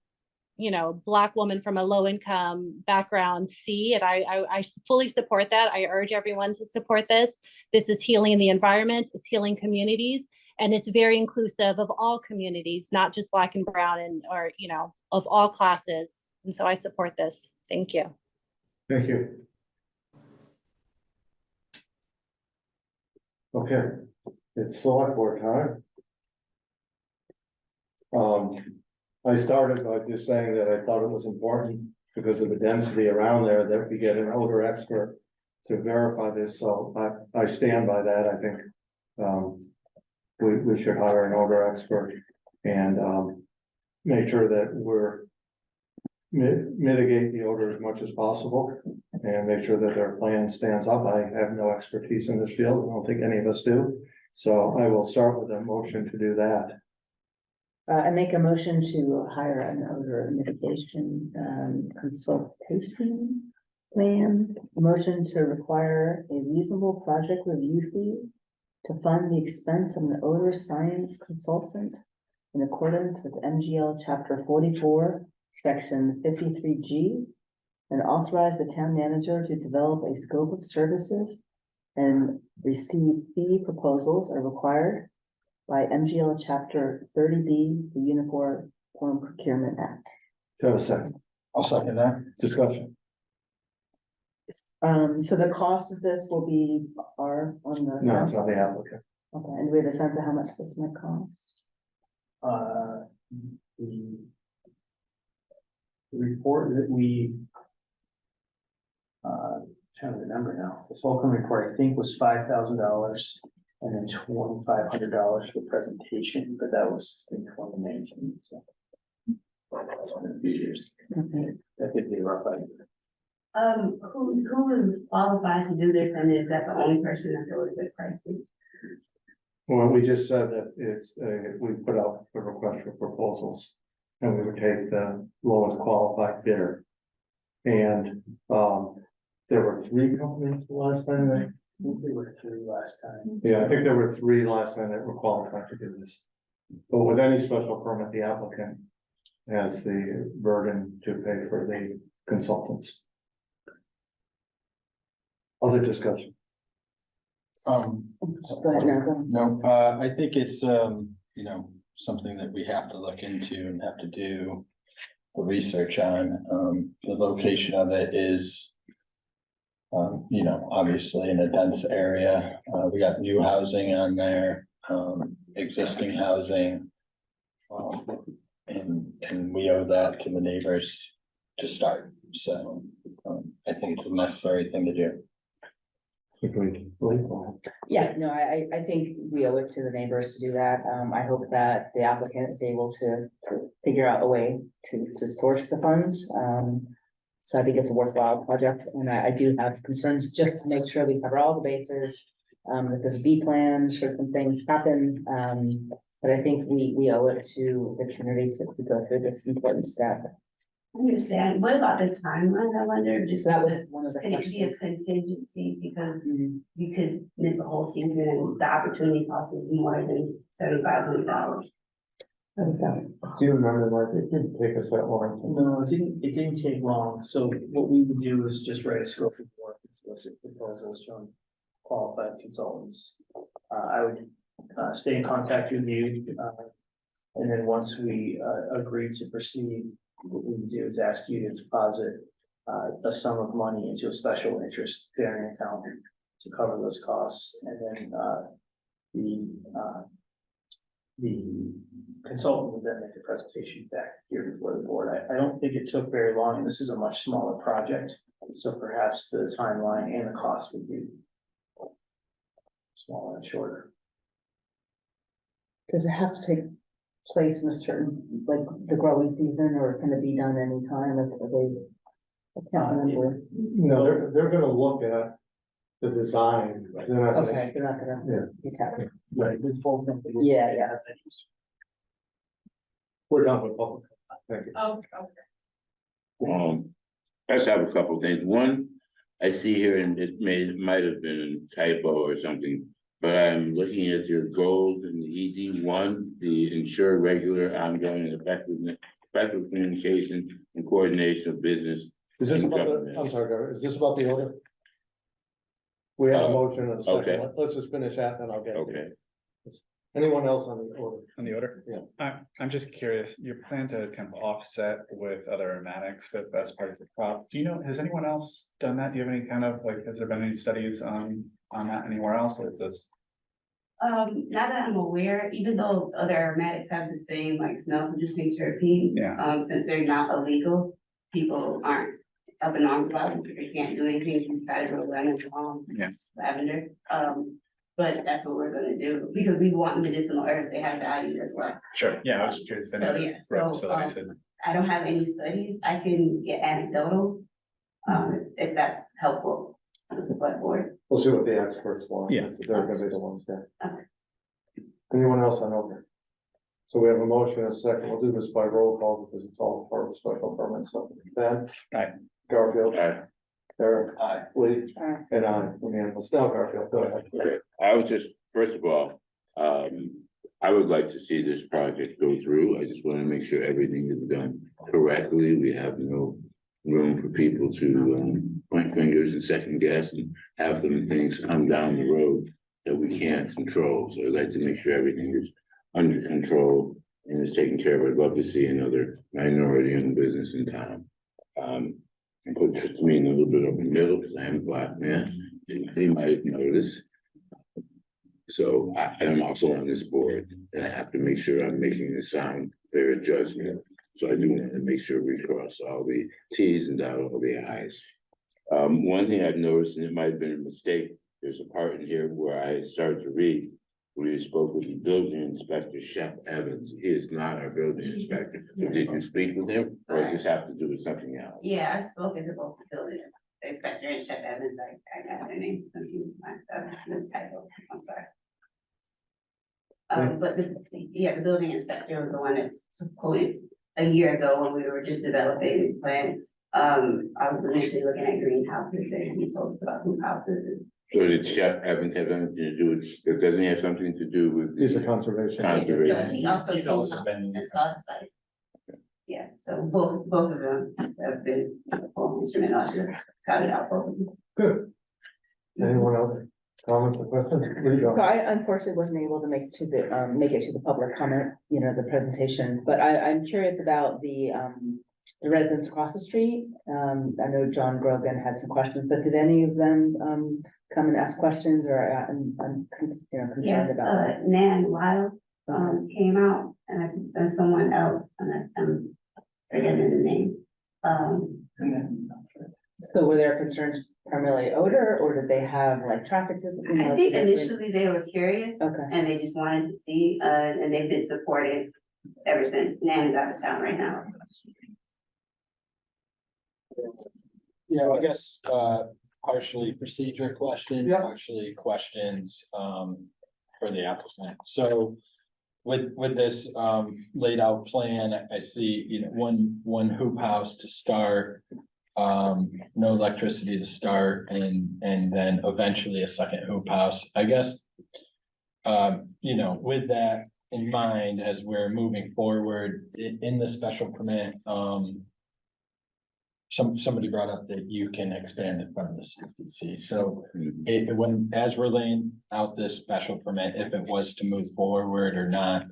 Speaker 15: Black woman from a low income background see, and I fully support that. I urge everyone to support this. This is healing the environment, it's healing communities, and it's very inclusive of all communities, not just Black and brown or of all classes. And so I support this. Thank you.
Speaker 1: Thank you. Okay, it's select board time. I started by just saying that I thought it was important because of the density around there that we get an odor expert to verify this. So I stand by that. I think we should hire an odor expert and make sure that we're mitigate the odor as much as possible and make sure that their plan stands up. I have no expertise in this field. I don't think any of us do. So I will start with a motion to do that.
Speaker 2: I make a motion to hire an odor mitigation consultation plan. A motion to require a reasonable project review fee to fund the expense of an odor science consultant in accordance with MGL Chapter 44, Section 53G, and authorize the town manager to develop a scope of services and receive fee proposals are required by MGL Chapter 30B, the Uniform Procurement Act.
Speaker 1: Do I have a second?
Speaker 3: I'll second that.
Speaker 1: Discussion.
Speaker 2: So the cost of this will be on the.
Speaker 1: No, it's on the applicant.
Speaker 2: Okay, and do we have a sense of how much this might cost?
Speaker 5: The report that we trying to remember now, the Fulcrum report, I think, was $5,000 and then $2,500 for the presentation, but that was in 2019, so. That's been a few years. That could be a rough idea.
Speaker 8: Who is qualified to do this, and is that the only person that's a little bit pricey?
Speaker 1: Well, we just said that we put out a request for proposals, and we would take the lowest qualified bidder. And, there were 3 companies the last time, right?
Speaker 5: There were 3 last time.
Speaker 1: Yeah, I think there were 3 last time that were qualified to do this. But with any special permit, the applicant has the burden to pay for the consultants. Other discussion?
Speaker 2: Go ahead, now.
Speaker 3: No, I think it's, something that we have to look into and have to do the research on. The location of it is, obviously in a dense area. We got new housing on there, existing housing. And we owe that to the neighbors to start. So, I think it's a necessary thing to do.
Speaker 1: Agreed.
Speaker 2: Yeah, no, I think we owe it to the neighbors to do that. I hope that the applicant is able to figure out a way to source the funds. So I think it's a worthwhile project, and I do have concerns just to make sure we cover all the bases. That there's a B plan, should some things happen, but I think we owe it to the community to go through this important step.
Speaker 8: I understand. What about the timeline? I wonder, just
Speaker 2: So that was one of the
Speaker 8: can it be a
Speaker 2: questions.
Speaker 8: contingency, because you could miss a whole season and the opportunity cost is more than $7,500.
Speaker 1: Do you remember, Mark, it didn't take us that long.
Speaker 5: No, it didn't take long. So what we would do is just write a scope of work and solicit proposals from qualified consultants. I would stay in contact with you. And then once we agree to proceed, what we would do is ask you to deposit a sum of money into a special interest bearing account to cover those costs. And then the consultant would then make a presentation back here before the board. I don't think it took very long, and this is a much smaller project, so perhaps the timeline and the cost would be smaller and shorter.
Speaker 2: Does it have to take place in a certain, like the growing season, or can it be done anytime if they? I can't remember.
Speaker 1: No, they're gonna look at the design. They're not gonna-
Speaker 2: Okay, they're not gonna. Be tapping.
Speaker 1: Right.
Speaker 2: Yeah.
Speaker 1: We're done with public. Thank you.
Speaker 12: Oh, okay.
Speaker 4: I just have a couple of things. One, I see here, and might have been a typo or something, but I'm looking at your goals in the ED1, the ensure regular, ongoing, and effective communication and coordination of business.
Speaker 1: Is this
Speaker 4: and
Speaker 1: about the,
Speaker 4: government.
Speaker 1: I'm sorry, Gary, is this about the order? We have a motion and a second.
Speaker 4: okay.
Speaker 1: Let's just finish that, then I'll get. to it.
Speaker 4: Okay.
Speaker 1: Anyone else on the order?
Speaker 16: On the order?
Speaker 1: Yeah.
Speaker 16: I'm just curious, your plan to kind of offset with other aromatics that's part of the crop. Do you know, has anyone else done that? Do you have any kind of, like, has there been any studies on that anywhere else, or is this?
Speaker 8: Not that I'm aware, even though other aromatics have the same like smell producing terpenes, since they're not illegal, people aren't up in arms about it, they can't do anything, you try to grow lemon, lavender. But that's what we're gonna do, because we want medicinal herbs, they have value as well.
Speaker 16: Sure, yeah, I was just curious.
Speaker 8: So, yeah, I don't have any studies, I can get anecdotal, if that's helpful to the select board.
Speaker 1: We'll see what the experts want.
Speaker 16: Yeah.
Speaker 1: They're gonna be the ones there.
Speaker 8: Okay.
Speaker 1: Anyone else on over? So we have a motion and a second. We'll do this by roll call because it's all part of the special permit. So Ben?
Speaker 16: Aye.
Speaker 1: Garfield?
Speaker 4: Aye.
Speaker 1: Eric?
Speaker 3: Aye.
Speaker 1: Lee?
Speaker 2: Aye.
Speaker 1: And I, unanimous. Now Garfield, go ahead.
Speaker 4: Okay. I was just, first of all, I would like to see this project go through. I just want to make sure everything is done correctly. We have no room for people to point fingers and second guess and have them things come down the road that we can't control. So I'd like to make sure everything is under control and is taken care of. I'd love to see another minority-owned business in town. And put me in a little bit of the middle because I am a Black man. They might notice. So I'm also on this board and I have to make sure I'm making a sound, fair judgment. So I do want to make sure we cross all the T's and dot all the I's. One thing I've noticed, and it might have been a mistake, there's a part in here where I started to read, where you spoke with the building inspector, Shep Evans. He is not our building inspector. So did you speak with him or does this have to do with something else?
Speaker 8: Yeah, I've spoken to both the building inspector and Chef Evans. I got their names confused. This typo, I'm sorry. But the building inspector was the one that supported a year ago when we were just developing the plan. I was initially looking at greenhouses and he told us about hoop houses.
Speaker 4: So did Chef Evans have anything to do with, it doesn't have something to do with?
Speaker 1: These are conservation.
Speaker 8: So he also told us and saw the site. Yeah, so both of them have been instrumental to cut it out both of them.
Speaker 1: Good. Anyone else? Comments or questions? Where you
Speaker 2: So
Speaker 1: go?
Speaker 2: I unfortunately wasn't able to make it to the public comment, the presentation, but I'm curious about the residents across the street. I know John Grogan had some questions, but did any of them come and ask questions or concerned
Speaker 8: Yes,
Speaker 2: about?
Speaker 8: Nan Wild came out and someone else, and I'm forgetting the name.
Speaker 2: So were their concerns primarily odor, or did they have like traffic discipline?
Speaker 8: I think initially they were curious.
Speaker 2: Okay.
Speaker 8: And they just wanted to see, and they've been supported ever since. Nan is out of town right now.
Speaker 3: Yeah, I guess, partially procedure questions,
Speaker 1: Yeah.
Speaker 3: partially questions, for the applicant. So with this, laid out plan, I see, one hoop house to start, no electricity to start, and then eventually a second hoop house, I guess. With that in mind, as we're moving forward in the special permit, somebody brought up that you can expand it from the 60C. So as we're laying out this special permit, if it was to move forward or not,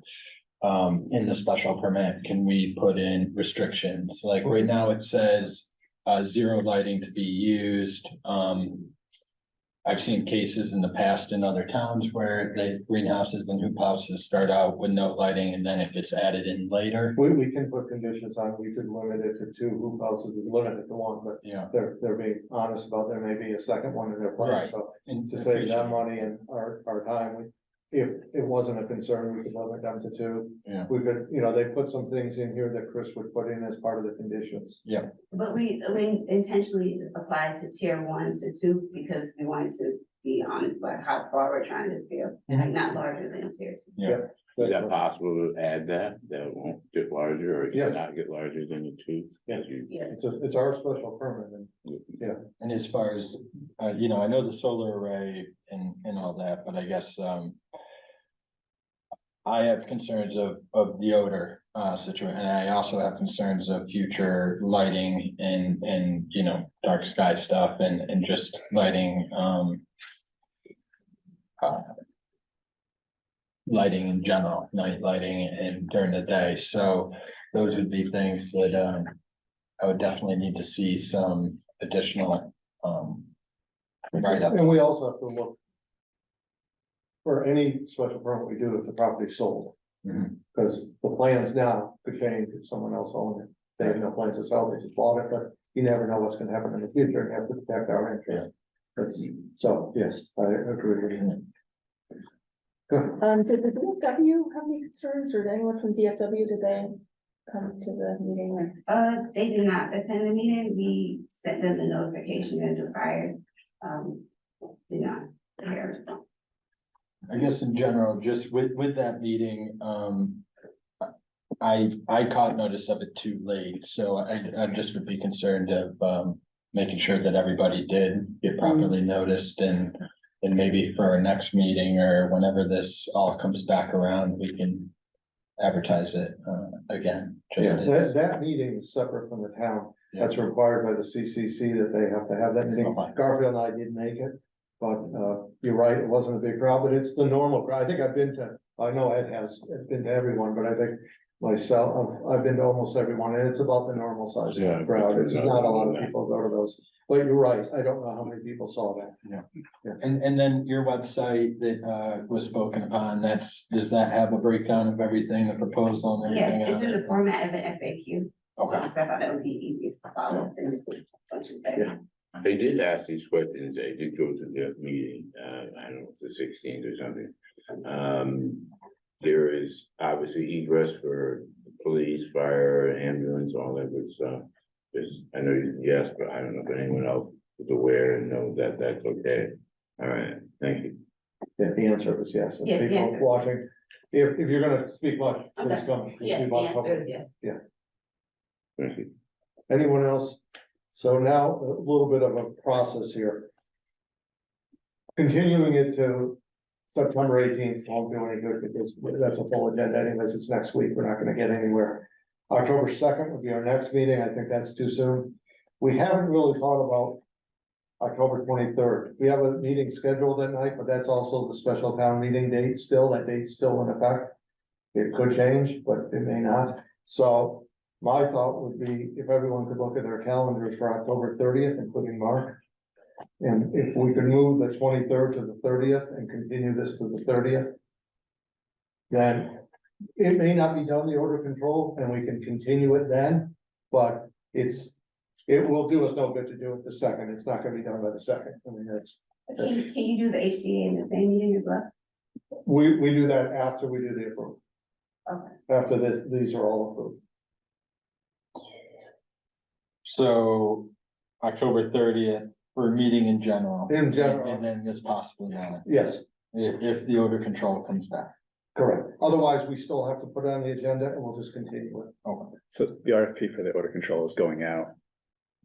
Speaker 3: in the special permit, can we put in restrictions? Like right now it says, zero lighting to be used. I've seen cases in the past in other towns where the greenhouses and hoop houses start out with no lighting, and then it gets added in later.
Speaker 1: We can put conditions on, we could limit it to 2 hoop houses, we limit it to 1, but
Speaker 3: Yeah.
Speaker 1: they're being honest about there may be a second one in their plan,
Speaker 3: Right.
Speaker 1: so
Speaker 3: And
Speaker 1: to save that money and our time, if it wasn't a concern, we could limit them to 2.
Speaker 3: Yeah.
Speaker 1: We could, they put some things in here that Chris would put in as part of the conditions.
Speaker 3: Yeah.
Speaker 8: But we intentionally applied to tier 1 to 2 because we wanted to be honest about how far we're trying to scale, like not larger than tier 2.
Speaker 3: Yeah.
Speaker 4: Is that possible to add that won't get larger or
Speaker 1: Yes.
Speaker 4: not get larger than the 2?
Speaker 1: Yes.
Speaker 8: Yeah.
Speaker 1: It's our special permit and,
Speaker 3: And as far as, I know the solar array and all that, but I guess, I have concerns of the odor situation, and I also have concerns of future lighting and dark sky stuff and just lighting lighting in general, night lighting and during the day. So those would be things that I would definitely need to see some additional write-ups.
Speaker 1: and we also have to look for any special permit we do if the property's sold.
Speaker 3: Mhm.
Speaker 1: Because the plans now could change if someone else owned it. They have no plans to sell, they just bought it, but you never know what's gonna happen in the future and you have to protect our interest. So, yes, I agree with you. Good.
Speaker 2: Did the VFW have any concerns, or anyone from VFW, did they come to the meeting?
Speaker 8: They did not attend the meeting. We sent them the notification as required. Did not hear a response.
Speaker 3: I guess in general, just with that meeting, I caught notice of it too late, so I just would be concerned of making sure that everybody did get properly noticed, and maybe for our next meeting or whenever this all comes back around, we can advertise it again.
Speaker 1: Yeah, that meeting is separate from the town. That's required by the CCC that they have to have that meeting.
Speaker 3: Okay.
Speaker 1: Garfield and I didn't make it, but, you're right, it wasn't a big crowd, but it's the normal crowd. I think I've been to, I know Ed has been to everyone, but I think myself, I've been to almost everyone, and it's about the normal size
Speaker 4: Yeah,
Speaker 1: crowd. It's not a lot of
Speaker 4: yeah.
Speaker 1: people go to those, but you're right. I don't know how many people saw that.
Speaker 3: And then your website that was spoken upon, does that have a breakdown of everything, the proposal and
Speaker 8: Yes,
Speaker 3: everything?
Speaker 8: it's
Speaker 3: on
Speaker 8: in
Speaker 3: it?
Speaker 8: the format of an FAQ.
Speaker 3: Okay.
Speaker 8: So I thought that would be easiest to follow and just.
Speaker 4: Yeah. They did ask these questions, they did go to the meeting, I don't know, it's the 16th or something. There is obviously egress for police, fire, ambulance, all that good stuff. I know you, yes, but I don't know if anyone else is aware and knows that that's okay. All right, thank you.
Speaker 1: Yeah, the answer was yes. And
Speaker 8: Yes, the
Speaker 1: people
Speaker 8: answer is
Speaker 1: watching, if you're gonna speak much, please
Speaker 8: Okay.
Speaker 1: come.
Speaker 8: Yes,
Speaker 1: Speak
Speaker 8: the
Speaker 1: about
Speaker 8: answer
Speaker 1: public.
Speaker 8: is yes.
Speaker 4: Thank you.
Speaker 1: Anyone else? So now a little bit of a process here. Continuing it to September 18th won't do any good because that's a full agenda anyways. It's next week. We're not gonna get anywhere. October 2nd would be our next meeting. I think that's too soon. We haven't really thought about October 23rd. We have a meeting scheduled that night, but that's also the special town meeting date still. That date's still in effect. It could change, but it may not. So my thought would be if everyone could look at their calendars for October 30th, including Mark. And if we could move the 23rd to the 30th and continue this to the 30th. Then it may not be done the order of control and we can continue it then, but it will do us no good to do it the second. It's not gonna be done by the second. I mean,
Speaker 8: Can you do the HCA in the same meeting as well?
Speaker 1: we do that after we do the approval.
Speaker 8: Okay.
Speaker 1: After these are all approved.
Speaker 3: So October 30th for a meeting in general.
Speaker 1: In general.
Speaker 3: And then this possibly on it,
Speaker 1: Yes,
Speaker 3: if the odor control comes back.
Speaker 1: correct. Otherwise, we still have to put it on the agenda and we'll just continue it.
Speaker 3: Okay.
Speaker 16: So the RFP for the odor control is going out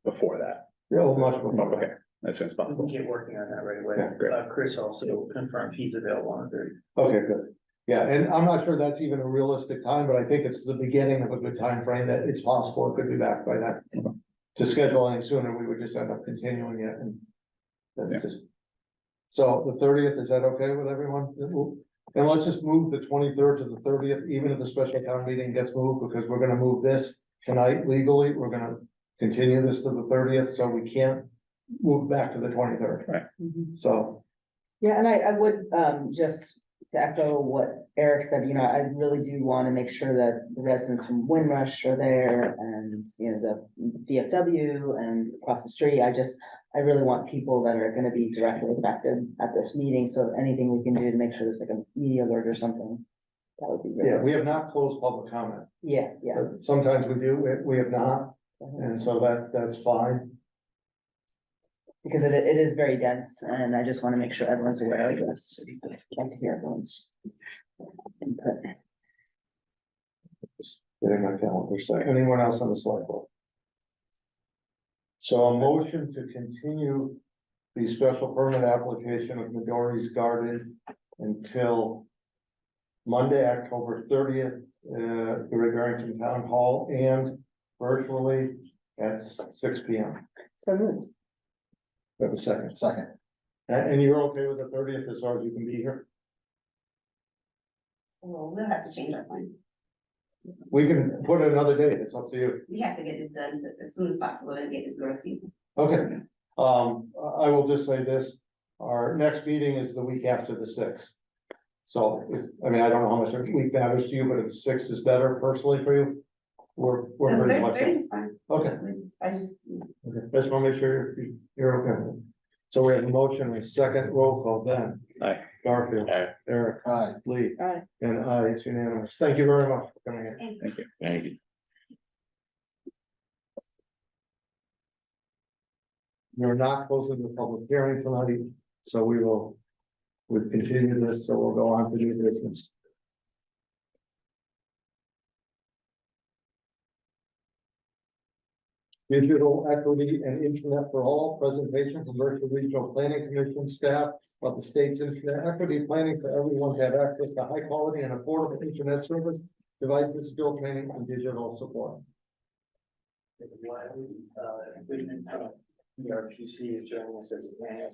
Speaker 16: before that.
Speaker 1: Yeah, well, much before.
Speaker 16: Okay, as soon as
Speaker 5: We
Speaker 16: possible.
Speaker 5: can get working on that right away.
Speaker 1: Yeah,
Speaker 16: great.
Speaker 5: Chris also confirmed he's available on the 30th.
Speaker 1: Okay, good. Yeah, and I'm not sure that's even a realistic time, but I think it's the beginning of a good time frame that it's possible it could be back by then. To schedule any sooner, we would just end up continuing it and
Speaker 16: Yeah.
Speaker 1: that's just. So the 30th, is that okay with everyone? And let's just move the 23rd to the 30th, even if the special town meeting gets moved, because we're gonna move this tonight legally, we're gonna continue this to the 30th, so we can't move back to the 23rd.
Speaker 16: Right.
Speaker 1: So,
Speaker 2: Yeah, and I would, just to echo what Eric said, you know, I really do want to make sure that the residents from Windrush are there and, you know, the VFW and across the street. I really want people that are gonna be directly affected at this meeting. So anything we can do to make sure there's like a media alert or something, that would be great.
Speaker 1: yeah, we have not closed public comment.
Speaker 2: Yeah, yeah.
Speaker 1: Sometimes we do, we have not, and so that's fine.
Speaker 2: Because it is very dense and I just want to make sure everyone's aware of this. I'd like to hear everyone's input.
Speaker 1: Just getting my calendar, so anyone else on the select board? So a motion to continue the special permit application of Midori's Garden until Monday, October 30th, the Barrington Town Hall and virtually at 6 p.m.
Speaker 2: So moved.
Speaker 1: We have a second.
Speaker 3: Second.
Speaker 1: And you're okay with the 30th as far as you can be here?
Speaker 8: Well, we'll have to change our plan.
Speaker 1: We can put another date, it's up to you.
Speaker 8: We have to get this done as soon as possible and get this growth season.
Speaker 1: Okay, I will just say this, our next meeting is the week after the 6th. So, I mean, I don't know how much a week matters to you, but if the 6th is better personally for you, we're
Speaker 8: No,
Speaker 1: pretty
Speaker 8: 30
Speaker 1: flexible.
Speaker 8: is fine.
Speaker 1: Okay,
Speaker 8: I just,
Speaker 1: okay, just want to make sure you're okay with it. So we have a motion, a second roll call, Ben.
Speaker 16: Aye.
Speaker 1: Garfield.
Speaker 4: Aye.
Speaker 1: Eric.
Speaker 3: Aye.
Speaker 1: Lee.
Speaker 2: Aye.
Speaker 1: And I, it's unanimous. Thank you very much for coming in.
Speaker 16: Thank you.
Speaker 4: Thank you.
Speaker 1: We're not closing the public hearing tonight, so we'll continue this, so we'll go on to new business. Digital equity and internet for all, presentation from Berkeley Regional Planning Commission staff of the state's internet equity planning for everyone to have access to high quality and affordable internet service, devices, skill training, and digital support.
Speaker 5: ERPC is joining us as a panel.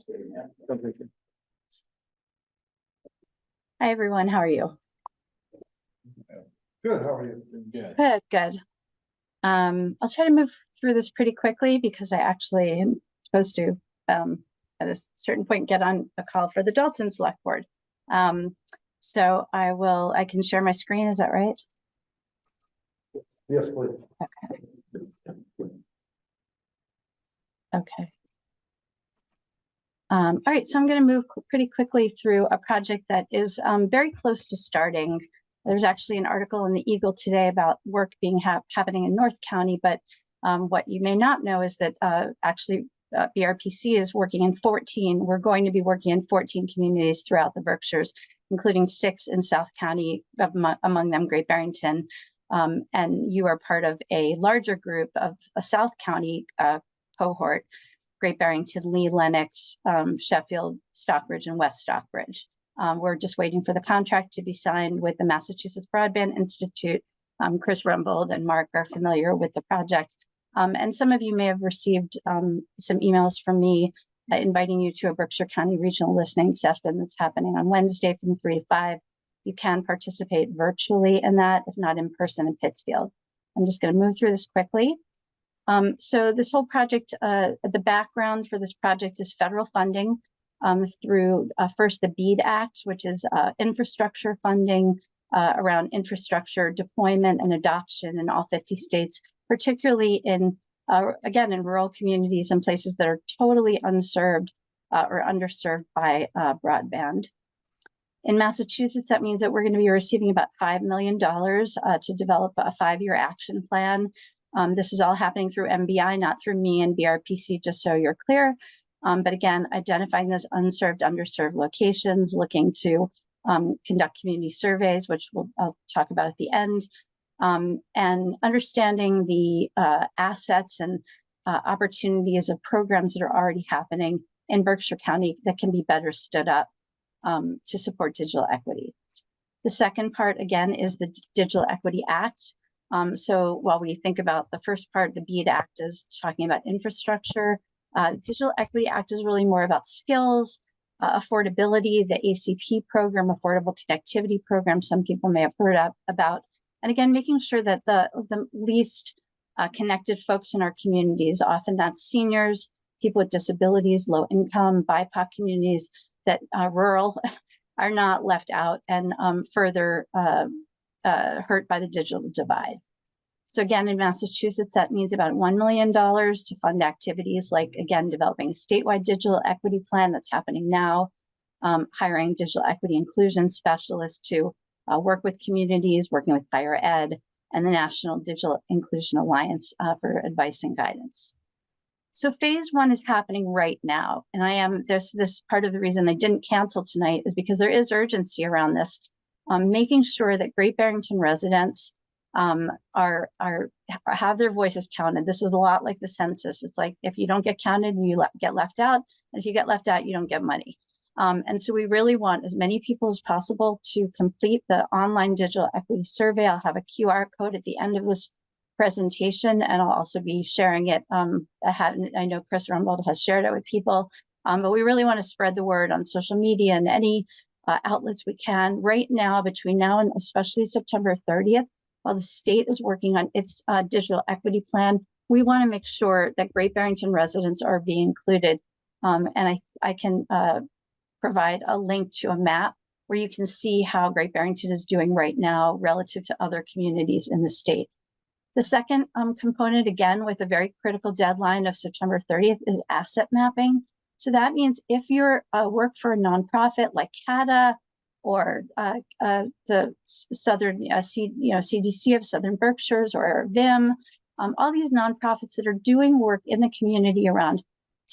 Speaker 17: Hi, everyone. How are you?
Speaker 1: Good, how are you?
Speaker 3: Good.
Speaker 17: Good, good. I'll try to move through this pretty quickly because I actually am supposed to, at a certain point, get on a call for the Dalton Select Board. So I can share my screen. Is that right?
Speaker 1: Yes, please.
Speaker 17: Okay. All right, so I'm going to move pretty quickly through a project that is very close to starting. There's actually an article in the Eagle today about work being happening in North County, but what you may not know is that actually BRPC is working in 14. We're going to be working in 14 communities throughout the Berkshires, including 6 in South County, among them Great Barrington. And you are part of a larger group of a South County cohort, Great Barrington, Lee, Lennox, Sheffield, Stockbridge, and West Stockbridge. We're just waiting for the contract to be signed with the Massachusetts Broadband Institute. Chris Rumbold and Mark are familiar with the project. And some of you may have received some emails from me inviting you to a Berkshire County regional listening session that's happening on Wednesday from 3 to 5. You can participate virtually in that, if not in person in Pittsfield. I'm just going to move through this quickly. So this whole project, the background for this project is federal funding through first the BEAD Act, which is infrastructure funding around infrastructure deployment and adoption in all 50 states, particularly in, again, in rural communities and places that are totally unserved or underserved by broadband. In Massachusetts, that means that we're going to be receiving about $5 million to develop a 5-year action plan. This is all happening through MBI, not through me and BRPC, just so you're clear. But again, identifying those unserved, underserved locations, looking to conduct community surveys, which I'll talk about at the end, and understanding the assets and opportunities of programs that are already happening in Berkshire County that can be better stood up to support digital equity. The second part, again, is the Digital Equity Act. So while we think about the first part, the BEAD Act is talking about infrastructure, Digital Equity Act is really more about skills, affordability, the ACP program, Affordable Connectivity Program, some people may have heard about. And again, making sure that the least connected folks in our communities, often that's seniors, people with disabilities, low income, BIPOC communities, that rural are not left out and further hurt by the digital divide. So again, in Massachusetts, that means about $1 million to fund activities like, again, developing a statewide digital equity plan that's happening now, hiring digital equity inclusion specialists to work with communities, working with higher ed, and the National Digital Inclusion Alliance for advice and guidance. So phase 1 is happening right now. And this part of the reason I didn't cancel tonight is because there is urgency around this, making sure that Great Barrington residents have their voices counted. This is a lot like the census. It's like, if you don't get counted, you get left out. And if you get left out, you don't get money. And so we really want as many people as possible to complete the online digital equity survey. I'll have a QR code at the end of this presentation, and I'll also be sharing it. I know Chris Rumbold has shared it with people, but we really want to spread the word on social media and any outlets we can right now, between now and especially September 30th, while the state is working on its digital equity plan. We want to make sure that Great Barrington residents are being included. And I can provide a link to a map where you can see how Great Barrington is doing right now relative to other communities in the state. The second component, again, with a very critical deadline of September 30th, is asset mapping. So that means if you're work for a nonprofit like CATA or the Southern CDC of Southern Berkshires or VIM, all these nonprofits that are doing work in the community around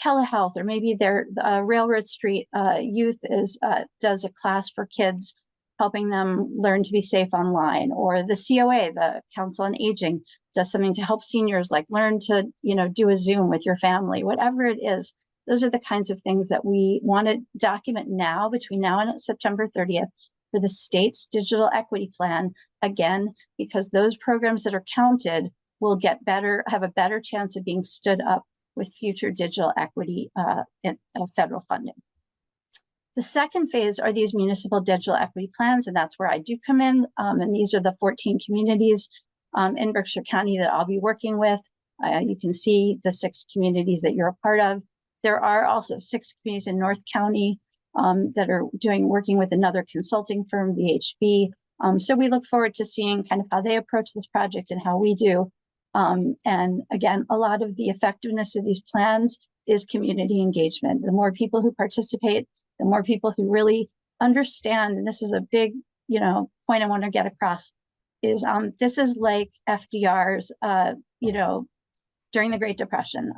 Speaker 17: telehealth, or maybe their Railroad Street Youth does a class for kids, helping them learn to be safe online, or the COA, the Council on Aging, does something to help seniors, like learn to, do a Zoom with your family, whatever it is. Those are the kinds of things that we want to document now, between now and September 30th, for the state's digital equity plan, again, because those programs that are counted will have a better chance of being stood up with future digital equity in federal funding. The second phase are these municipal digital equity plans, and that's where I do come in. And these are the 14 communities in Berkshire County that I'll be working with. You can see the 6 communities that you're a part of. There are also 6 communities in North County that are working with another consulting firm, VHB. So we look forward to seeing kind of how they approach this project and how we do. And again, a lot of the effectiveness of these plans is community engagement. The more people who participate, the more people who really understand, and this is a big, point I want to get across, is this is like FDR's, during the Great Depression.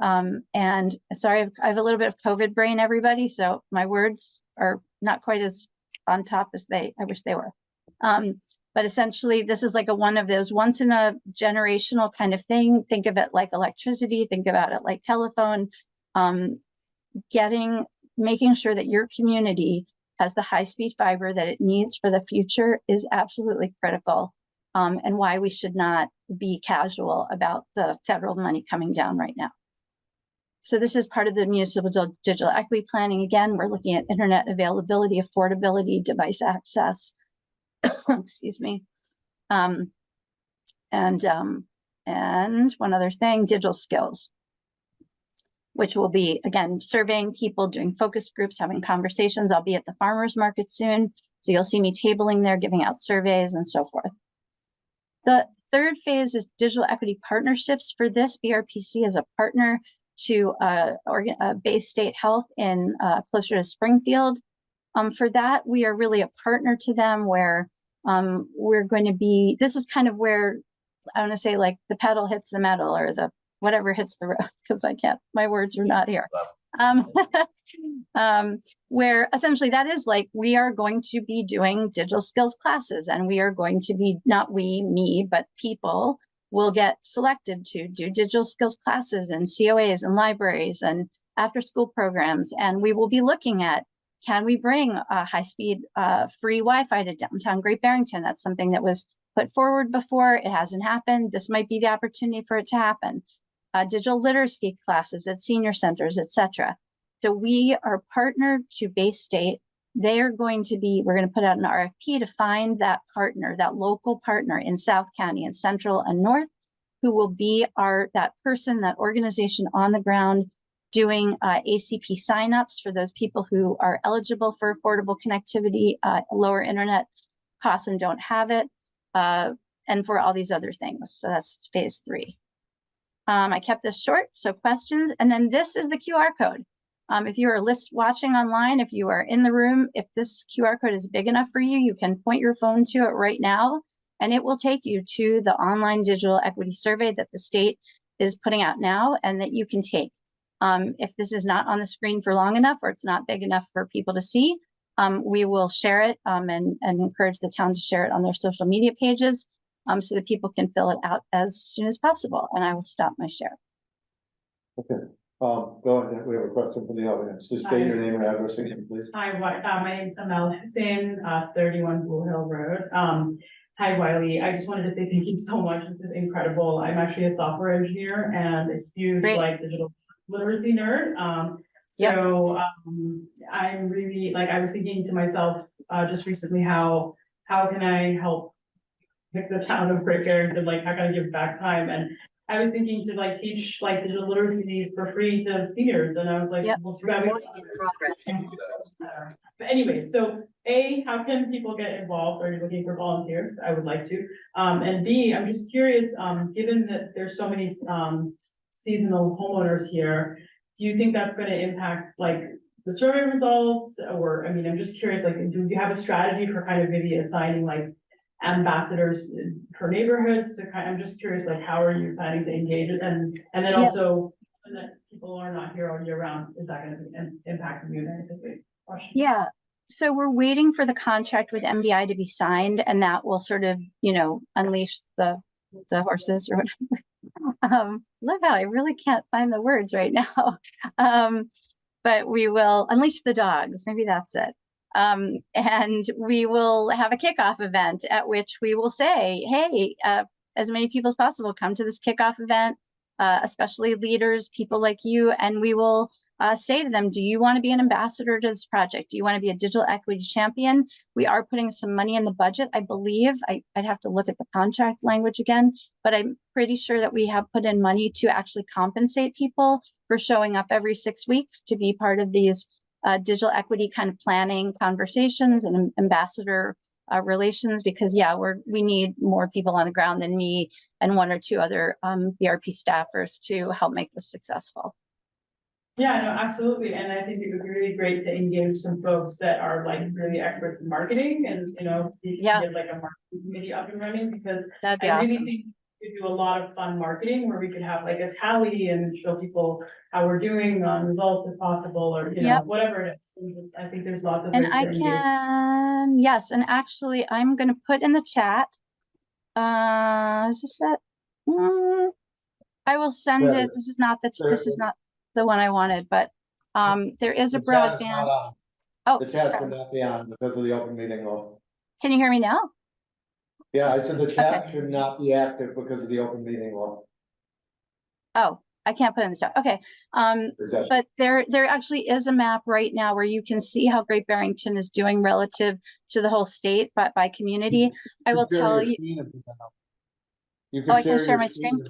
Speaker 17: And sorry, I have a little bit of COVID brain, everybody, so my words are not quite as on top as I wish they were. But essentially, this is like one of those once in a generational kind of thing. Think of it like electricity, think about it like telephone, making sure that your community has the high-speed fiber that it needs for the future is absolutely critical, and why we should not be casual about the federal money coming down right now. So this is part of the municipal digital equity planning. Again, we're looking at internet availability, affordability, device access, excuse me. And one other thing, digital skills, which will be, again, surveying people, doing focus groups, having conversations. I'll be at the farmers market soon. So you'll see me tabling there, giving out surveys and so forth. The third phase is digital equity partnerships. For this, BRPC is a partner to Bay State Health in closer to Springfield. For that, we are really a partner to them where we're going to be, this is kind of where I want to say like the pedal hits the metal or the whatever hits the road, because I can't, my words are not here. Where essentially that is like, we are going to be doing digital skills classes, and we are going to be, not me, but people will get selected to do digital skills classes and COAs and libraries and after school programs. And we will be looking at, can we bring high-speed free Wi-Fi to downtown Great Barrington? That's something that was put forward before. It hasn't happened. This might be the opportunity for it to happen. Digital literacy classes at senior centers, etc. So we are partnered to Bay State. They are going to be, we're going to put out an RFP to find that partner, that local partner in South County and Central and North, who will be that person, that organization on the ground doing ACP signups for those people who are eligible for affordable connectivity, lower internet costs and don't have it, and for all these other things. So that's phase 3. I kept this short, so questions. And then this is the QR code. If you are watching online, if you are in the room, if this QR code is big enough for you, you can point your phone to it right now, and it will take you to the online digital equity survey that the state is putting out now and that you can take. If this is not on the screen for long enough, or it's not big enough for people to see, we will share it and encourage the town to share it on their social media pages so that people can fill it out as soon as possible. And I will stop my share.
Speaker 1: Okay, go ahead. We have a question from the audience. Just state your name and address again, please.
Speaker 12: Hi, my name is Amel Hussein, 31 Blue Hill Road. Hi, Wiley. I just wanted to say thank you so much. This is incredible. I'm actually a software engineer and a huge digital literacy nerd. I'm really I was thinking to myself just recently, how can I help pick the town of Great Barrington, how can I give back time? And I was thinking to teach digital literacy for free to seniors, and I was like, well, too bad. But anyway, so A, how can people get involved? Are you looking for volunteers? I would like to. And B, I'm just curious, given that there's so many seasonal homeowners here, do you think that's going to impact the survey results? Or, I'm just curious, do you have a strategy for kind of maybe assigning ambassadors for neighborhoods to I'm just curious, how are you planning to engage it? And then also, when that people are not here all year round, is that going to impact you negatively?
Speaker 17: Yeah. So we're waiting for the contract with MBI to be signed, and that will sort of, unleash the horses or whatever. Love how I really can't find the words right now. But we will unleash the dogs. Maybe that's it. And we will have a kickoff event at which we will say, hey, as many people as possible come to this kickoff event, especially leaders, people like you, and we will say to them, do you want to be an ambassador to this project? Do you want to be a digital equity champion? We are putting some money in the budget, I believe. I'd have to look at the contract language again, but I'm pretty sure that we have put in money to actually compensate people for showing up every 6 weeks to be part of these digital equity kind of planning conversations and ambassador relations, because we need more people on the ground than me and 1 or 2 other BRP staffers to help make this successful.
Speaker 12: Yeah, no, absolutely. And I think it would be really great to engage some folks that are like really experts in marketing and, see if you can get like a marketing committee up and running, because
Speaker 17: that'd be
Speaker 12: I really
Speaker 17: awesome.
Speaker 12: think we could do a lot of fun marketing where we could have like a tally and show people how we're doing on results if possible, or, whatever it is. And I think there's lots of
Speaker 17: And
Speaker 12: ways
Speaker 17: I
Speaker 12: to engage.
Speaker 17: can, yes, and actually I'm going to put in the chat. Is this it? I will send it. This is not the one I wanted, but there is a
Speaker 1: The chat is
Speaker 17: broadband.
Speaker 1: not on.
Speaker 17: Oh,
Speaker 1: The chat
Speaker 17: sorry.
Speaker 1: should not be on because of the open meeting law.
Speaker 17: Can you hear me now?
Speaker 1: Yeah, I said the chat should not be active because of the open meeting law.
Speaker 17: Oh, I can't put it in the chat. Okay.
Speaker 1: Exactly.
Speaker 17: But there actually is a map right now where you can see how Great Barrington is doing relative to the whole state, but by community. I will tell you. I can share my screen.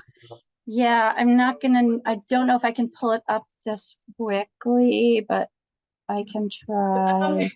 Speaker 17: Yeah, I don't know if I can pull it up this quickly, but I can try.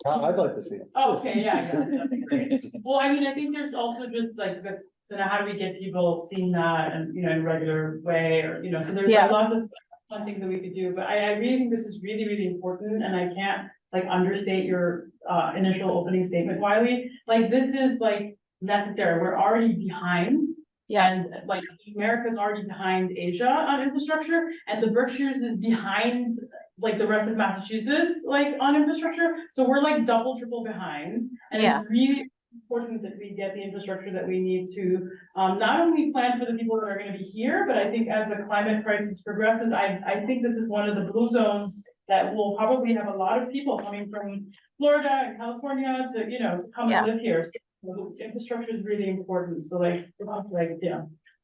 Speaker 1: I'd like to see it.
Speaker 12: Oh, okay, yeah, that'd be great. Well, I mean, I think there's also just like so now how do we get people seeing that and, in a regular way, or, so there's a lot of fun things that we could do, but I really think this is really, really important, and I can't like understate your initial opening statement, Wiley. Like, this is like necessary. We're already behind.
Speaker 17: Yeah.
Speaker 12: And like America's already behind Asia on infrastructure, and the Berkshires is behind like the rest of Massachusetts, like on infrastructure. So we're like double, triple behind. And it's really important that we get the infrastructure that we need to not only plan for the people that are going to be here, but I think as the climate crisis progresses, I think this is one of the blue zones that will probably have a lot of people coming from Florida and California to, to come and live here. So infrastructure is really important. So like, it's like,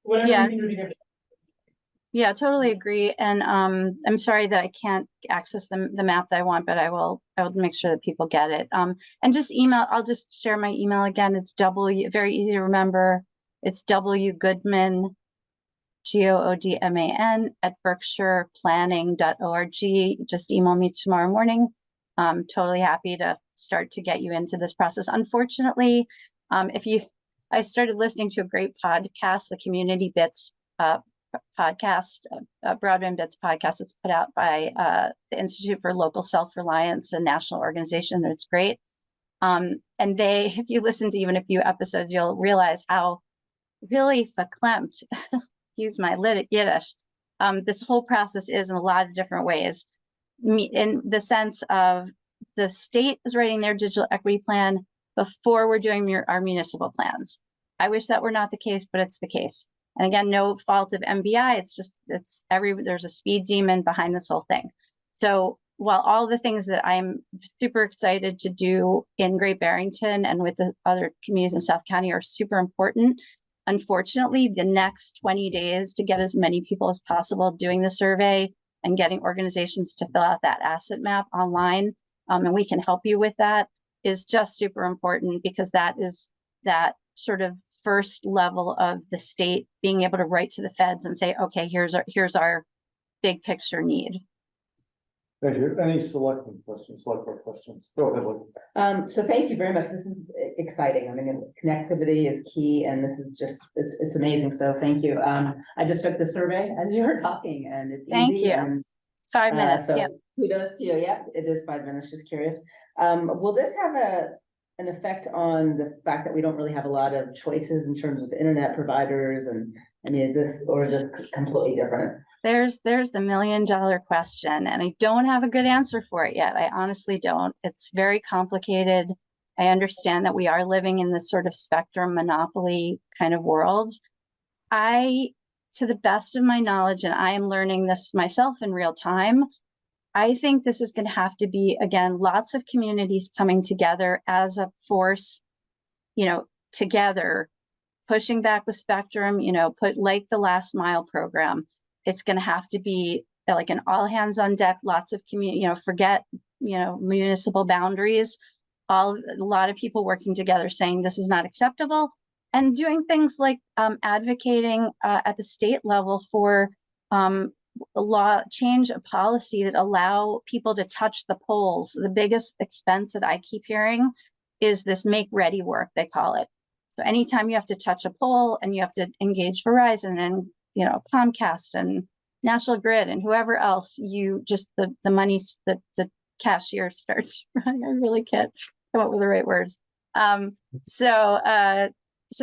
Speaker 12: whatever we can do to get.
Speaker 17: Yeah, totally agree. And I'm sorry that I can't access the map that I want, but I will make sure that people get it. And just email, I'll just share my email again. It's very easy to remember. It's wgoodman, GOODMAN @berkshireplanning.org. Just email me tomorrow morning. I'm totally happy to start to get you into this process. Unfortunately, I started listening to a great podcast, the Community Bits podcast, Broadband Bits podcast that's put out by the Institute for Local Self-Reliance, a national organization. It's great. And if you listen to even a few episodes, you'll realize how really verklempt, use my Yiddish, this whole process is in a lot of different ways. In the sense of the state is writing their digital equity plan before we're doing our municipal plans. I wish that were not the case, but it's the case. And again, no fault of MBI. There's a speed demon behind this whole thing. So while all the things that I'm super excited to do in Great Barrington and with the other communities in South County are super important, unfortunately, the next 20 days to get as many people as possible doing the survey and getting organizations to fill out that asset map online, and we can help you with that, is just super important, because that is that sort of first level of the state being able to write to the feds and say, okay, here's our big picture need.
Speaker 1: Thank you. Any select questions? Go ahead, Luke.
Speaker 2: So thank you very much. This is exciting. I mean, connectivity is key, and this is just, it's amazing. So thank you. I just took the survey as you were talking, and it's
Speaker 17: Thank
Speaker 2: easy.
Speaker 17: you.
Speaker 2: And
Speaker 17: 5 minutes.
Speaker 2: so kudos to you. Yeah, it is 5 minutes. Just curious. Will this have an effect on the fact that we don't really have a lot of choices in terms of internet providers? And I mean, is this completely different?
Speaker 17: There's the $1 million question, and I don't have a good answer for it yet. I honestly don't. It's very complicated. I understand that we are living in this sort of spectrum monopoly kind of world. To the best of my knowledge, and I am learning this myself in real time, I think this is going to have to be, again, lots of communities coming together as a force, together pushing back with Spectrum, put like the last mile program. It's going to have to be like an all hands on deck, lots of community, forget, municipal boundaries, a lot of people working together saying this is not acceptable, and doing things like advocating at the state level for a law change, a policy that allow people to touch the polls. The biggest expense that I keep hearing is this make ready work, they call it. So anytime you have to touch a pole and you have to engage Verizon and, Comcast and National Grid and whoever else, you just, the money, the cashier starts, I really can't come up with the right words. So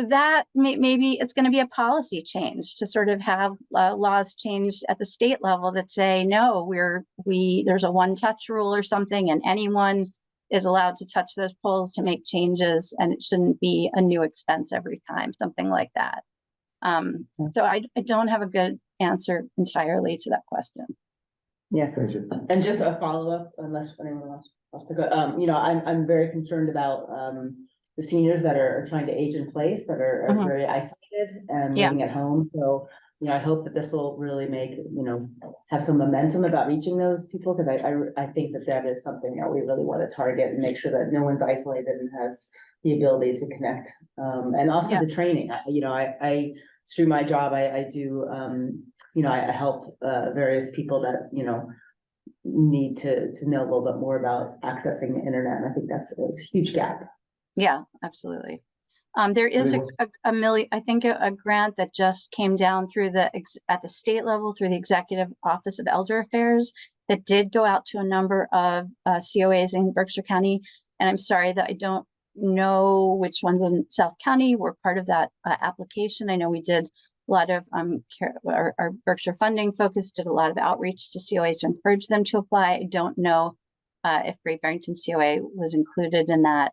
Speaker 17: that maybe it's going to be a policy change to sort of have laws changed at the state level that say, no, there's a one touch rule or something, and anyone is allowed to touch those poles to make changes, and it shouldn't be a new expense every time, something like that. So I don't have a good answer entirely to that question.
Speaker 2: Yeah, and just a follow-up, unless anyone else wants to go, I'm very concerned about the seniors that are trying to age in place, that are very isolated and living at home. So, I hope that this will really make, have some momentum about reaching those people, because I think that is something that we really want to target and make sure that no one's isolated and has the ability to connect. And also the training, I through my job, I do, I help various people that, need to know a little bit more about accessing the internet. And I think it's a huge gap.
Speaker 17: Yeah, absolutely. There is a million, I think a grant that just came down through at the state level through the Executive Office of Elder Affairs that did go out to a number of COAs in Berkshire County. And I'm sorry that I don't know which ones in South County were part of that application. I know we did a lot of our Berkshire Funding Focus did a lot of outreach to COAs to encourage them to apply. I don't know if Great Barrington COA was included in that.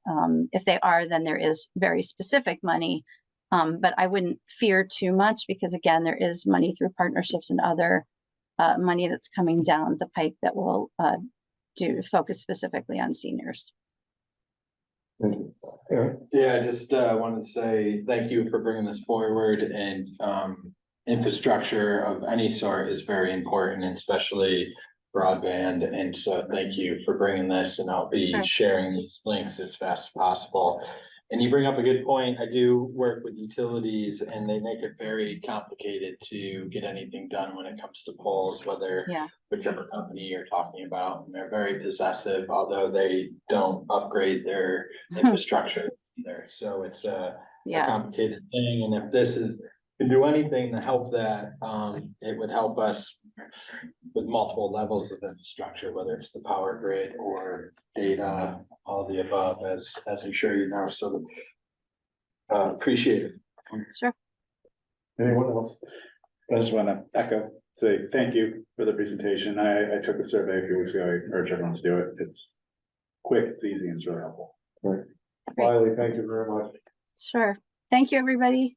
Speaker 17: If they are, then there is very specific money, but I wouldn't fear too much, because again, there is money through partnerships and other money that's coming down the pike that will focus specifically on seniors.
Speaker 3: Yeah, I just wanted to say thank you for bringing this forward, and infrastructure of any sort is very important, and especially broadband. And so thank you for bringing this, and I'll be sharing these links as fast as possible. And you bring up a good point. I do work with utilities, and they make it very complicated to get anything done when it comes to poles, whichever company you're talking about. And they're very possessive, although they don't upgrade their infrastructure either. So it's a complicated thing. And if this can do anything to help that, it would help us with multiple levels of infrastructure, whether it's the power grid or data, all the above, as I'm sure you know. So appreciate it.
Speaker 17: Sure.
Speaker 1: Anyone else?
Speaker 16: I just want to say thank you for the presentation. I took the survey a few weeks ago. I urge everyone to do it. It's quick, it's easy, and it's really helpful.
Speaker 1: Right. Wiley, thank you very much.
Speaker 17: Sure. Thank you, everybody.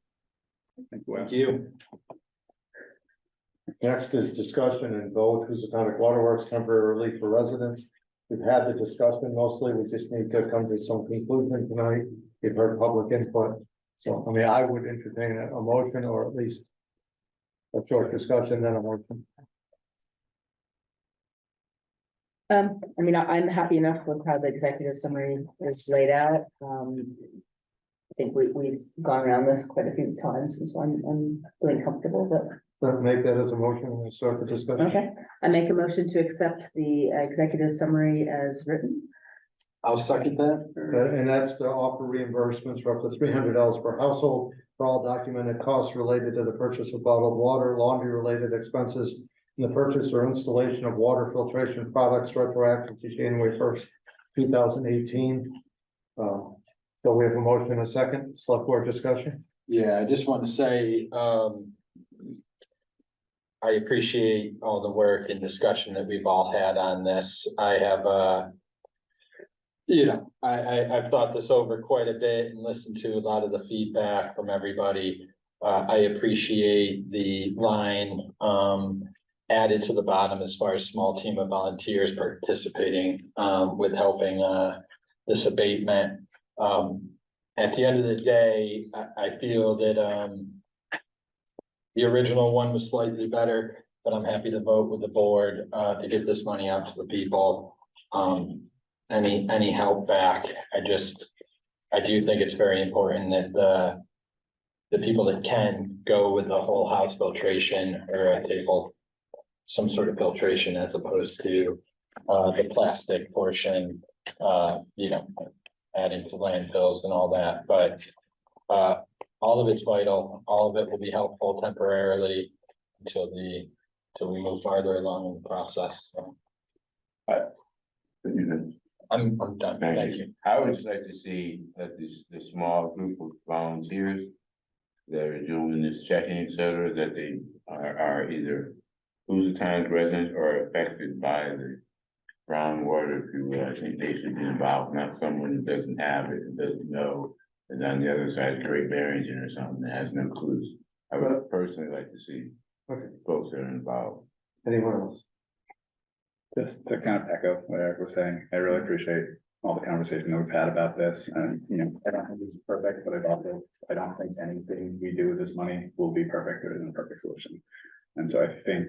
Speaker 3: Thank you.
Speaker 1: Next is discussion and vote Housatonic Waterworks temporary relief for residents. We've had the discussion mostly. We just need to come to some conclusion tonight. We've heard public input. So, I would entertain a motion, or at least a short discussion, then a motion.
Speaker 2: I'm happy enough with how the executive summary is laid out. I think we've gone around this quite a few times, so I'm feeling comfortable, but.
Speaker 1: Make that as a motion and start the discussion. Okay,
Speaker 2: I make a motion to accept the executive summary as written.
Speaker 3: I'll second that.
Speaker 1: And that's to offer reimbursements for up to $300 per household for all documented costs related to the purchase of bottled water, laundry related expenses, and the purchase or installation of water filtration products retroactive to January 1st, 2018. So we have a motion and a second. Select board discussion.
Speaker 3: Yeah, I just want to say, I appreciate all the work and discussion that we've all had on this. I have, I've thought this over quite a bit and listened to a lot of the feedback from everybody. I appreciate the line added to the bottom as far as small team of volunteers participating with helping this abatement. at the end of the day, I feel that, the original one was slightly better, but I'm happy to vote with the board, to get this money out to the people. Any help back, I do think it's very important that the people that can go with the whole house filtration or a table, some sort of filtration as opposed to, the plastic portion, you know, adding to landfills and all that, but, all of it's vital, all of it will be helpful temporarily until we move farther along in the process, so. I'm done, thank you.
Speaker 4: I would just like to see that the small group of volunteers that are doing this checking, et cetera, that they are either Housatonic residents or affected by the groundwater, if you will. I think they should be involved, not someone who doesn't have it and doesn't know. And on the other side, Great Barrington or something that has no clues. I would personally like to see folks that are involved.
Speaker 1: Anyone else?
Speaker 16: Just to kind of echo what Eric was saying, I really appreciate all the conversation that we've had about this, and, you know, I don't think it's perfect, but I don't think anything we do with this money will be perfect. There isn't a perfect solution. And so I think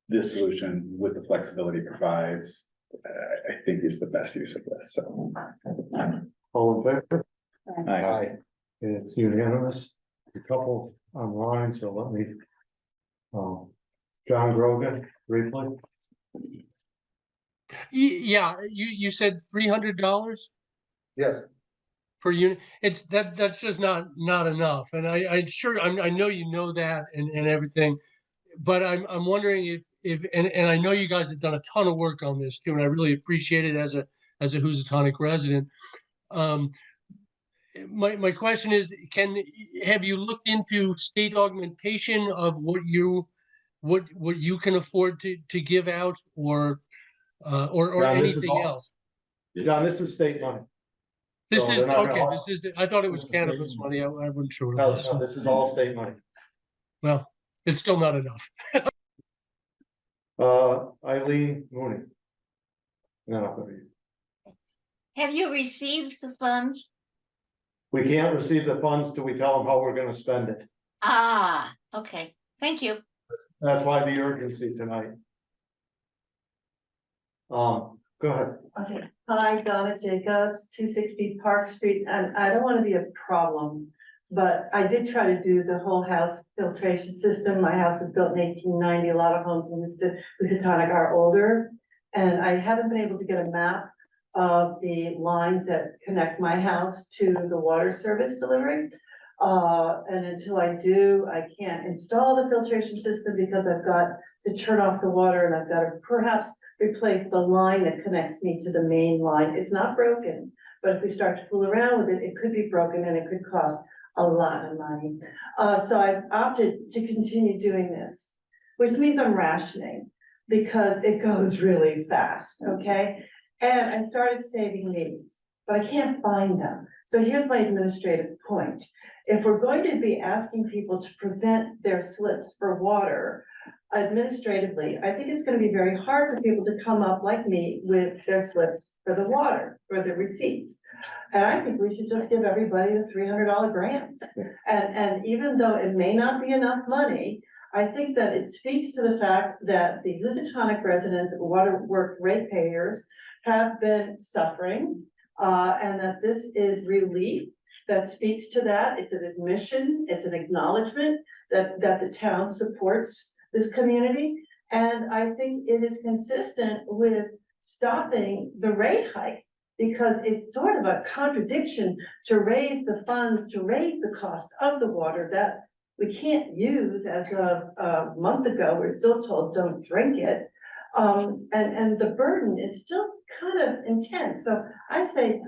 Speaker 16: this solution with the flexibility it provides, I think is the best use of this, so.
Speaker 1: All in favor?
Speaker 16: Aye.
Speaker 1: It's unanimous. A couple online, so let me. John Grogan, briefly.
Speaker 9: Yeah, you said $300
Speaker 1: Yes.
Speaker 9: per unit. That's just not enough. And I know you know that and everything, but I'm wondering if I know you guys have done a ton of work on this too, and I really appreciate it as a Housatonic resident. My question is, have you looked into state augmentation of what you can afford to give out, or
Speaker 1: John,
Speaker 9: anything else?
Speaker 1: John, this is state money.
Speaker 9: This
Speaker 1: So
Speaker 9: is
Speaker 1: they're not
Speaker 9: okay.
Speaker 1: gonna-
Speaker 9: This is I thought it was
Speaker 1: This is
Speaker 9: cannabis
Speaker 1: state
Speaker 9: money. I wasn't sure what it
Speaker 1: No,
Speaker 9: was.
Speaker 1: no, this is all state money.
Speaker 9: Well, it's still not enough.
Speaker 1: Eileen Mooney. No,
Speaker 18: Have you received the funds?
Speaker 1: we can't receive the funds till we tell them how we're gonna spend it.
Speaker 18: Ah, okay, thank you.
Speaker 1: That's why the urgency tonight. Go ahead.
Speaker 19: Okay, hi, Donna Jacobs, 260 Park Street, and I don't want to be a problem, but I did try to do the whole house filtration system. My house was built in 1890. A lot of homes in Housatonic are older, and I haven't been able to get a map of the lines that connect my house to the water service delivery. And until I do, I can't install the filtration system because I've got to turn off the water and I've got to perhaps replace the line that connects me to the main line. It's not broken, but if we start to fool around with it, it could be broken and it could cost a lot of money. So I've opted to continue doing this, which means I'm rationing because it goes really fast, okay? And I started saving these, but I can't find them. So here's my administrative point. If we're going to be asking people to present their slips for water administratively, I think it's going to be very hard for people to come up like me with their slips for the water, for the receipts. And I think we should just give everybody a $300 grant. And even though it may not be enough money, I think that it speaks to the fact that the Housatonic residents, water work ratepayers have been suffering, and that this is relief that speaks to that. It's an admission, it's an acknowledgement that the town supports this community. And I think it is consistent with stopping the rate hike, because it's sort of a contradiction to raise the funds, to raise the cost of the water that we can't use. As of a month ago, we're still told don't drink it. And the burden is still kind of intense. So I say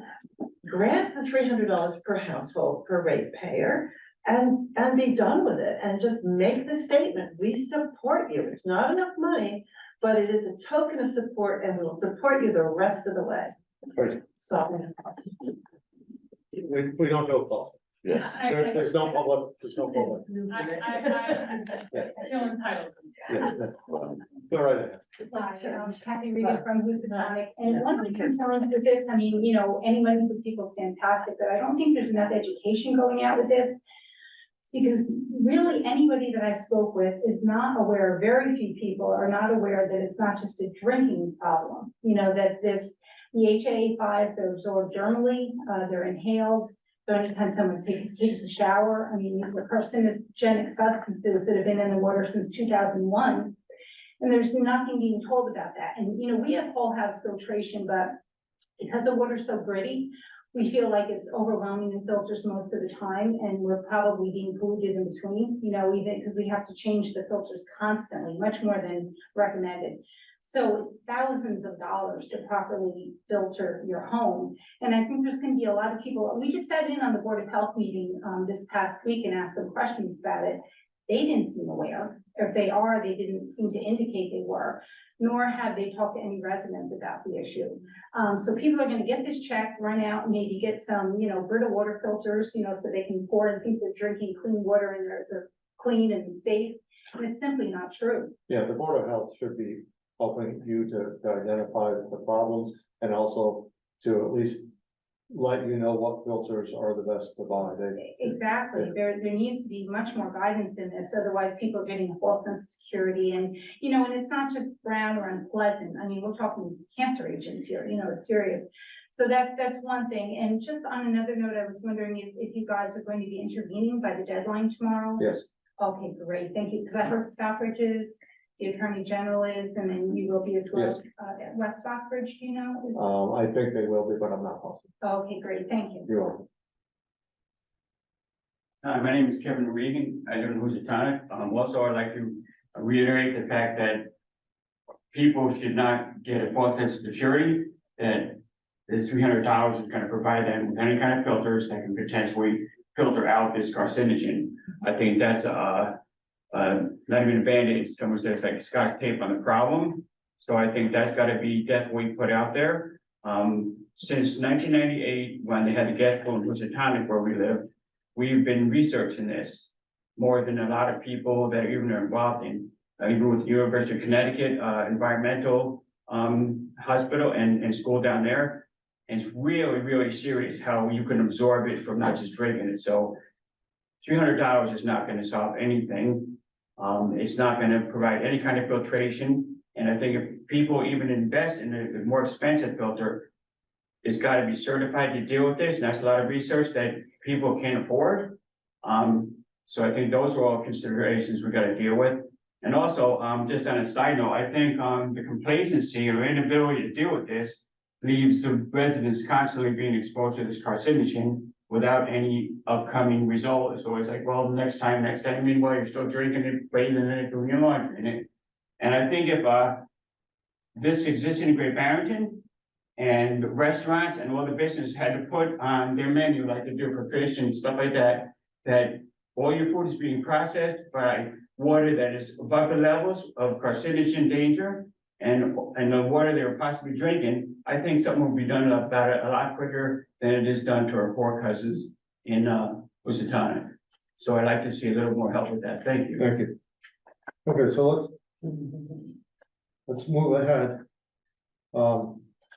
Speaker 19: grant the $300 per household per ratepayer and be done with it, and just make the statement, we support you. It's not enough money, but it is a token of support, and we'll support you the rest of the way.
Speaker 1: Right.
Speaker 19: So
Speaker 1: We don't go close.
Speaker 4: Yeah.
Speaker 1: There's no public, there's no public.
Speaker 12: I feel entitled.
Speaker 1: Go right ahead.
Speaker 20: Kathy Regan from Housatonic, and one of the concerns with this, I mean, you know, any money for people is fantastic, but I don't think there's enough education going out with this. Because really, anybody that I spoke with is not aware, very few people are not aware that it's not just a drinking problem. You know, that the HA5s are absorbed dermally, they're inhaled. So anytime someone takes a shower, I mean, these are carcinogenic substances that have been in the water since 2001. And there's nothing being told about that. And, you know, we have whole house filtration, but because the water's so gritty, we feel like it's overwhelming in filters most of the time, and we're probably being polluted in between, you know, even because we have to change the filters constantly, much more than recommended. So it's thousands of dollars to properly filter your home. And I think there's going to be a lot of people, we just sat in on the Board of Health meeting this past week and asked some questions about it. They didn't seem aware, or if they are, they didn't seem to indicate they were, nor have they talked to any residents about the issue. So people are gonna get this check, run out, and maybe get some, you know, Brita water filters, you know, so they can pour and think they're drinking clean water and they're clean and safe. And it's simply not true.
Speaker 1: Yeah, the Board of Health should be helping you to identify the problems and also to at least let you know what filters are the best to buy.
Speaker 20: Exactly. There needs to be much more guidance in this. Otherwise, people are getting a false sense of security. And, you know, and it's not just brown or unpleasant. I mean, we're talking cancer agents here, you know, it's serious. So that's one thing. And just on another note, I was wondering if you guys are going to be intervening by the deadline tomorrow?
Speaker 1: Yes.
Speaker 20: Okay, great. Thank you. Because I heard Stockbridge is, the Attorney General is, and then you will be as well.
Speaker 1: Yes.
Speaker 20: At West Stockbridge, do you know?
Speaker 1: I think they will be, but I'm not positive.
Speaker 20: Okay, great. Thank you.
Speaker 1: You're welcome.
Speaker 21: Hi, my name is Kevin Regan. I live in Housatonic. Also, I'd like to reiterate the fact that people should not get a false sense of security, that this $300 is going to provide them with any kind of filters that can potentially filter out this carcinogen. I think that's not even a Band-Aid. Someone says like Scotch tape on the problem. So I think that's got to be definitely put out there. Since 1998, when they had the gas pool in Housatonic where we live, we've been researching this more than a lot of people that even are involved in, even with the University of Connecticut Environmental Hospital and school down there. And it's really, really serious how you can absorb it from not just drinking it. So $300 is not going to solve anything. It's not going to provide any kind of filtration. And I think if people even invest in a more expensive filter, it's got to be certified to deal with this. And that's a lot of research that people can't afford. So I think those are all considerations we got to deal with. And also, just on a side note, I think the complacency or inability to deal with this leaves the residents constantly being exposed to this carcinogen without any upcoming result. It's always like, well, next time, meanwhile, you're still drinking it, bathing in it, doing your laundry in it. And I think if this existed in Great Barrington and restaurants and all the businesses had to put on their menu, like they do for fish and stuff like that, that all your food is being processed by water that is above the levels of carcinogen danger and the water they were possibly drinking, I think something will be done about it a lot quicker than it is done to our poor cousins in Housatonic. So I'd like to see a little more help with that. Thank you.
Speaker 1: Thank you. Okay, so let's move ahead.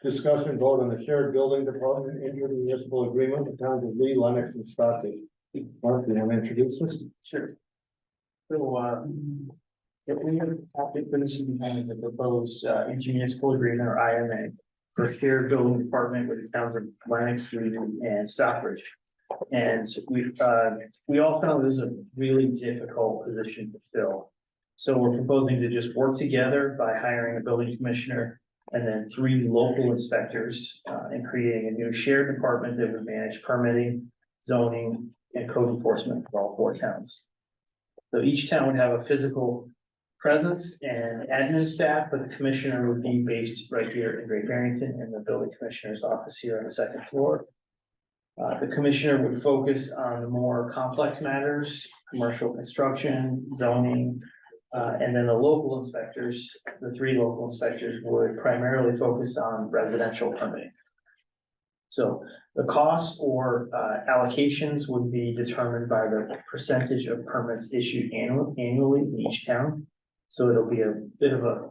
Speaker 1: Discussion vote on the shared building department intermunicipal agreement with towns of Lee, Lennox, and Stockton. Mark, do you want to introduce this?
Speaker 5: Sure. So, if we have for this as a proposed intermunicipal agreement or IMA for shared building department with the towns of Lennox, Lee, and Stockbridge. And we all found this is a really difficult position to fill. So we're proposing to just work together by hiring a building commissioner and then 3 local inspectors and creating a new shared department that would manage permitting, zoning, and code enforcement for all 4 towns. So each town would have a physical presence and admin staff, but the commissioner would be based right here in Great Barrington in the building commissioner's office here on the 2nd floor. The commissioner would focus on the more complex matters, commercial construction, zoning, and then the local inspectors, the 3 local inspectors would primarily focus on residential permitting. So the costs or allocations would be determined by the percentage of permits issued annually in each town. So it'll be a bit of a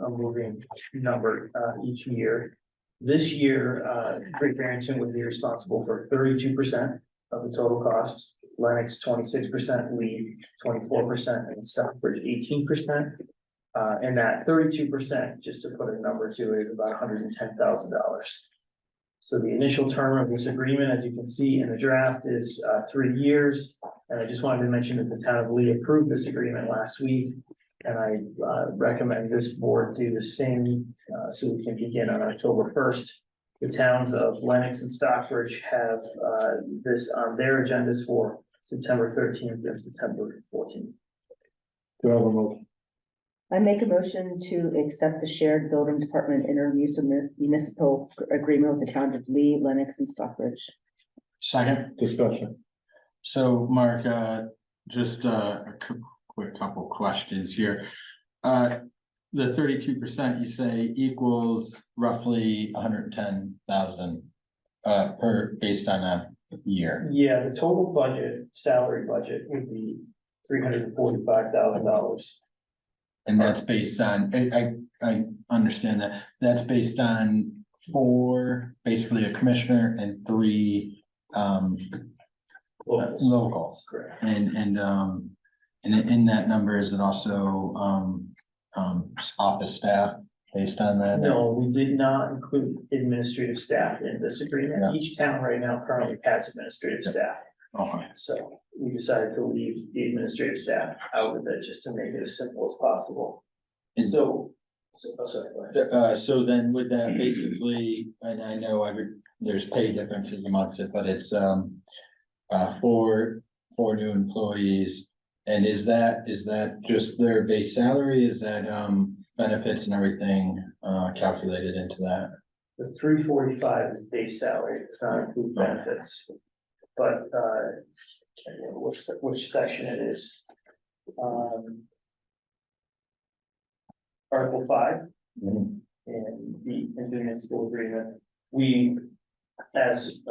Speaker 5: moving number each year. This year, Great Barrington would be responsible for 32% of the total costs. Lennox 26%, Lee 24%, and Stockbridge 18%. And that 32%, just to put a number to it, is about $110,000. So the initial term of this agreement, as you can see in the draft, is 3 years. And I just wanted to mention that the town of Lee approved this agreement last week. And I recommend this board do the same, so we can begin on October 1st. The towns of Lennox and Stockbridge have this on their agendas for September 13th and September 14th.
Speaker 1: Do I have a motion?
Speaker 2: I make a motion to accept the shared building department intermunicipal agreement with the town of Lee, Lennox, and Stockbridge.
Speaker 3: Second.
Speaker 1: Discussion.
Speaker 3: So Mark, just a quick couple questions here. The 32% you say equals roughly 110,000 per based on a year.
Speaker 5: Yeah, the total budget, salary budget would be $345,000.
Speaker 3: And that's based on, I understand that, that's based on 4, basically a commissioner and 3 locals.
Speaker 5: Correct.
Speaker 3: And in that number, is it also office staff based on that?
Speaker 5: No, we did not include administrative staff in this agreement.
Speaker 3: Yeah.
Speaker 5: Each town right now currently has administrative staff.
Speaker 3: Okay.
Speaker 5: So we decided to leave the administrative staff out of it just to make it as simple as possible. And so oh, sorry, go ahead.
Speaker 3: So then with that basically, and I know there's pay differences amongst it, but it's 4 new employees. And is that just their base salary? Is that benefits and everything calculated into that?
Speaker 5: The 345 is base salary, it does not include benefits. But which section it is? Article 5.
Speaker 3: Mhm.
Speaker 5: And the intermunicipal agreement, we, as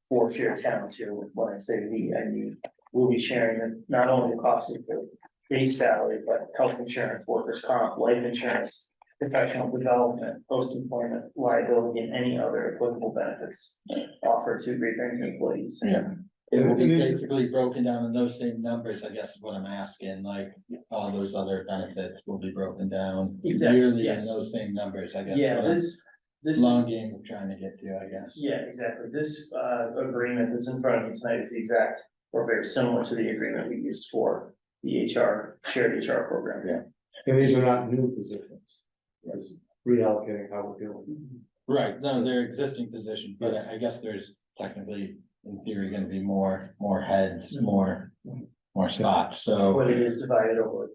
Speaker 5: 4 shared towns here, when I say we, I mean, we'll be sharing not only the cost of the base salary, but health insurance, workers' comp, life insurance, professional development, post-employment liability, and any other applicable benefits offered to Great Barrington employees.
Speaker 3: Yeah. It will be basically broken down in those same numbers, I guess is what I'm asking, like all those other benefits will be broken down
Speaker 5: Exactly,
Speaker 3: yearly in
Speaker 5: yes.
Speaker 3: those same numbers, I guess.
Speaker 5: Yeah,
Speaker 3: what I'm-
Speaker 5: this.
Speaker 3: Long game we're trying to get to, I guess.
Speaker 5: Yeah, exactly. This agreement that's in front of you tonight is the exact, or very similar to the agreement we used for the shared HR program.
Speaker 3: Yeah.
Speaker 1: And these are not new positions. It's reallocating how we're doing.
Speaker 3: Right, no, they're existing positions, but I guess there's technically, in theory, gonna be more heads, more spots, so.
Speaker 5: But it is divided over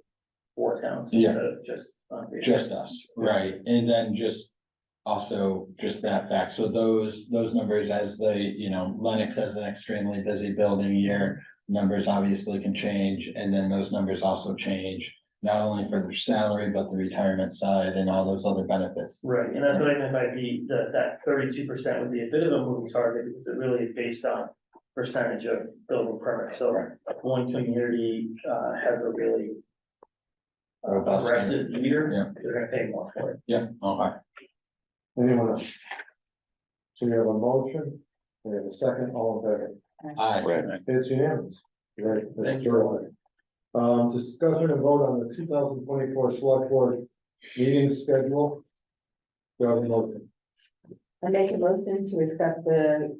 Speaker 5: 4 towns
Speaker 3: Yeah.
Speaker 5: instead of just.
Speaker 3: Just us, right, and then also just that fact, so those numbers as they, Lennox has an extremely busy building year. Numbers obviously can change, and then those numbers also change, not only for their salary, but the retirement side and all those other benefits.
Speaker 5: Right, and that's what I meant by that 32% would be a bit of a moving target, because it really is based on percentage of building permits, so one community has a really
Speaker 3: Robust,
Speaker 5: aggressive year,
Speaker 3: yeah.
Speaker 5: they're gonna pay more for it.
Speaker 3: Yeah, okay.
Speaker 1: Anyone else? So we have a motion, we have a second, all in favor.
Speaker 3: Aye.
Speaker 1: It's unanimous. Right,
Speaker 5: Thank
Speaker 1: Mr.
Speaker 5: you.
Speaker 1: Early. Discussion and vote on the 2024 select board meeting schedule. Do I have a motion?
Speaker 2: I make a motion to accept the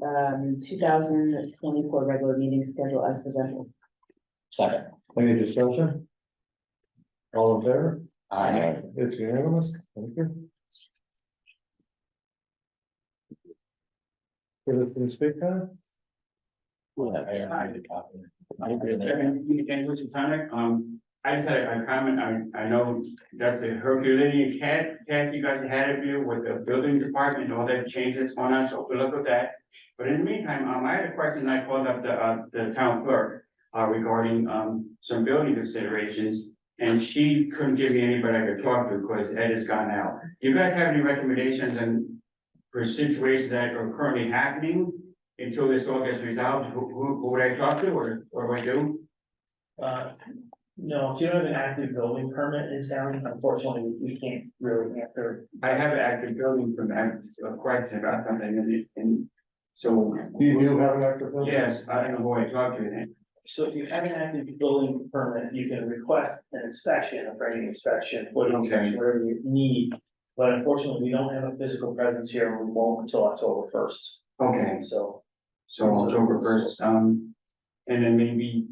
Speaker 2: 2024 regular meeting schedule as presented.
Speaker 3: Second.
Speaker 1: Any discussion? All in favor?
Speaker 3: Aye.
Speaker 1: It's unanimous, thank you. Can speak now?
Speaker 21: I just had a comment, I know that the Herculean cat you guys had of you with the building department, all that changes going on, so good luck with that. But in the meantime, I had a question, I called up the town clerk regarding some building considerations. And she couldn't give me anybody I could talk to because Ed has gone out. Do you guys have any recommendations on for situations that are currently happening until this all gets resolved, who would I talk to, or what do I do?
Speaker 5: No, if you don't have an active building permit in town, unfortunately, we can't really answer.
Speaker 21: I have an active building from that, a question about something, and so.
Speaker 1: You do have an active building?
Speaker 21: Yes, I don't know who I talk to then.
Speaker 5: So if you have an active building permit, you can request an inspection, a framing inspection, footing inspection, whatever you need. But unfortunately, we don't have a physical presence here, and we won't until October 1st.
Speaker 21: Okay.
Speaker 5: So
Speaker 21: October 1st, and then maybe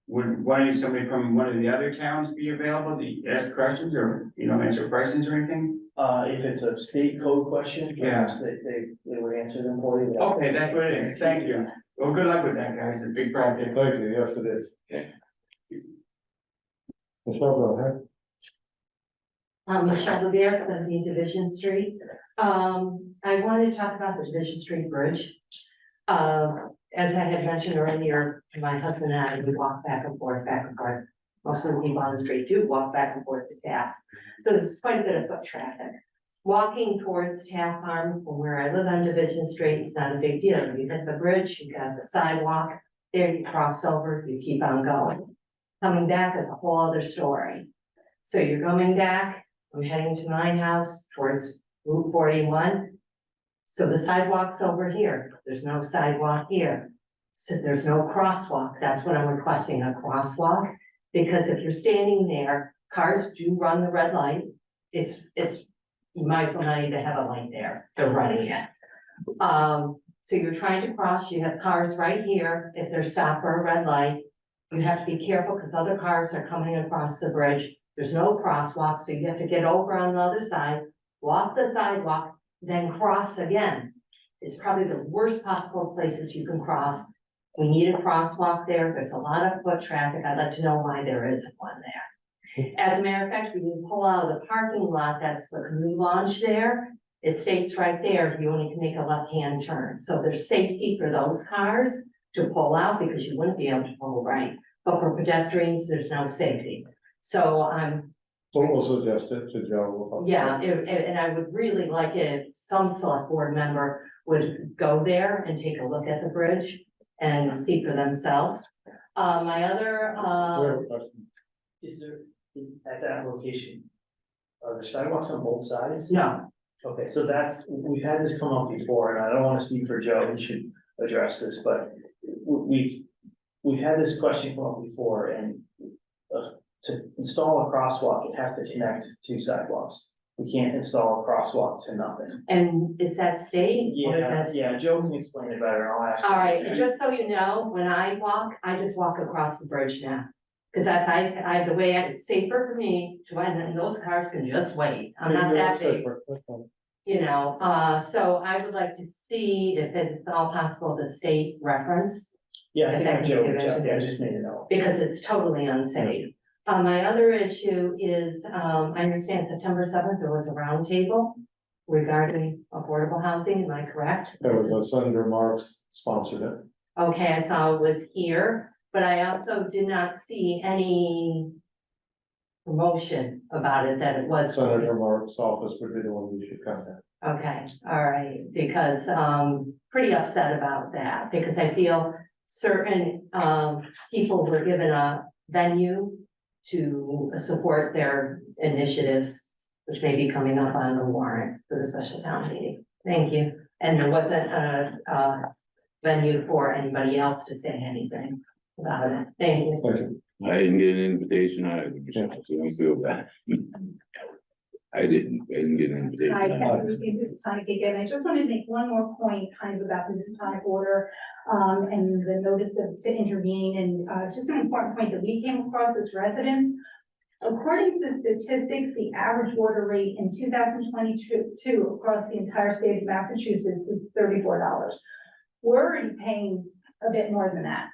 Speaker 21: would somebody from one of the other towns be available to ask questions or, answer questions or anything?
Speaker 5: If it's a state code question,
Speaker 21: Yeah.
Speaker 5: perhaps they would answer them for you.
Speaker 21: Okay, that's what it is. Thank you. Well, good luck with that, guys. It's a big project.
Speaker 1: Thank you, yes, it is. Michelle, go ahead.
Speaker 6: Michelle Louvier, 17 Division Street. I wanted to talk about the Division Street Bridge. As I had mentioned earlier, my husband and I, we walk back and forth. Most of the people on the street do walk back and forth to Taft. So there's quite a bit of foot traffic. Walking towards Taft Farms from where I live on Division Street, it's not a big deal. You hit the bridge, you got the sidewalk, there you cross over, you keep on going. Coming back is a whole other story. So you're coming back, I'm heading to my house towards Route 41. So the sidewalk's over here, there's no sidewalk here. So there's no crosswalk, that's what I'm requesting, a crosswalk. Because if you're standing there, cars do run the red light. You might as well not even have a light there, they're running it. So you're trying to cross, you have cars right here, if they're stopped for a red light. You have to be careful because other cars are coming across the bridge. There's no crosswalk, so you have to get over on the other side, walk the sidewalk, then cross again. It's probably the worst possible places you can cross. We need a crosswalk there. There's a lot of foot traffic. I'd like to know why there isn't one there. As a matter of fact, we can pull out of the parking lot, that's the canoe launch there. It states right there, you only can make a left-hand turn. So there's safety for those cars to pull out because you wouldn't be able to pull right. But for pedestrians, there's no safety. So
Speaker 1: We'll suggest it to Joe.
Speaker 6: yeah, and I would really like it, some select board member would go there and take a look at the bridge and see for themselves. My other,
Speaker 5: Is there, at that location, are there sidewalks on both sides?
Speaker 6: no,
Speaker 5: Okay, so we've had this come up before, and I don't wanna speak for Joe, he should address this, but we've had this question come up before, and to install a crosswalk, it has to connect two sidewalks. We can't install a crosswalk to nothing.
Speaker 6: and is that state? Or is that?
Speaker 5: Yeah, Joe can explain it better, I'll ask.
Speaker 6: All right, and just so you know, when I walk, I just walk across the bridge now. Cause I the way it's safer for me to, and those cars can just wait, I'm not that big. So I would like to see if it's all possible the state reference.
Speaker 5: Yeah, I think
Speaker 6: If that
Speaker 5: Joe,
Speaker 6: can be given to
Speaker 5: I just made it out.
Speaker 6: Because it's totally unsafe. My other issue is, I understand September 7th, there was a roundtable regarding affordable housing, am I correct?
Speaker 1: There was Senator Marks sponsored it.
Speaker 6: Okay, I saw it was here, but I also did not see any promotion about it, that it was.
Speaker 1: Senator Marks' office would be the one we should contact.
Speaker 6: Okay, all right, because pretty upset about that, because I feel certain people were given a venue to support their initiatives, which may be coming up on the warrant for the special town meeting. Thank you. And there wasn't a venue for anybody else to say anything about it. Thank you.
Speaker 4: I didn't get an invitation either, so don't feel bad. I didn't get an invitation.
Speaker 20: Hi, Kathy, this is Tonic again. I just wanted to make one more point kind of about the Tonic order and the notice to intervene, and just an important point that we came across as residents. According to statistics, the average water rate in 2022 across the entire state of Massachusetts is $34. We're already paying a bit more than that.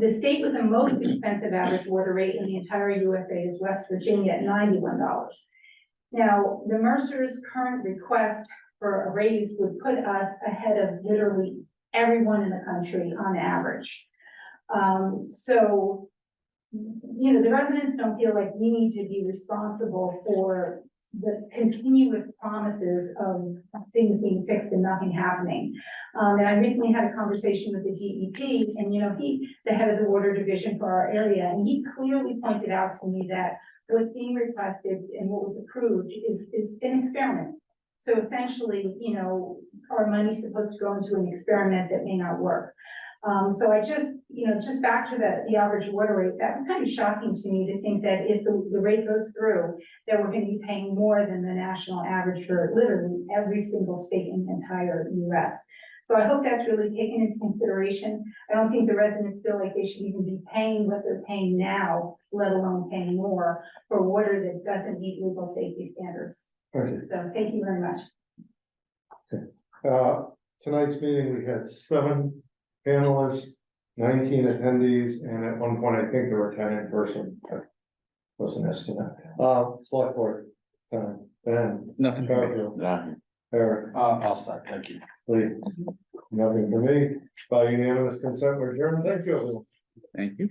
Speaker 20: The state with the most expensive average water rate in the entire USA is West Virginia at $91. Now, the Mercer's current request for a raise would put us ahead of literally everyone in the country on average. So, the residents don't feel like we need to be responsible for the continuous promises of things being fixed and nothing happening. And I recently had a conversation with the DEP and, you know, the head of the water division for our area, and he clearly pointed out to me that what's being requested and what was approved is an experiment. So essentially, you know, our money's supposed to go into an experiment that may not work. So I just, you know, just back to the average water rate, that was kind of shocking to me to think that if the rate goes through, that we're gonna be paying more than the national average for literally every single state in the entire US. So I hope that's really taken into consideration. I don't think the residents feel like they should even be paying what they're paying now, let alone paying more for water that doesn't meet legal safety standards. So thank you very much.
Speaker 1: Tonight's meeting, we had 7 panelists, 19 attendees, and at one point, I think there were 10 in person. Was an estimate. Select board, Ben.
Speaker 16: Nothing.
Speaker 1: Garfield, Eric,
Speaker 3: I'll start, thank you.
Speaker 1: Lee, nothing for me. By unanimous consent, we're adjourned. Thank you, everyone.
Speaker 16: Thank you.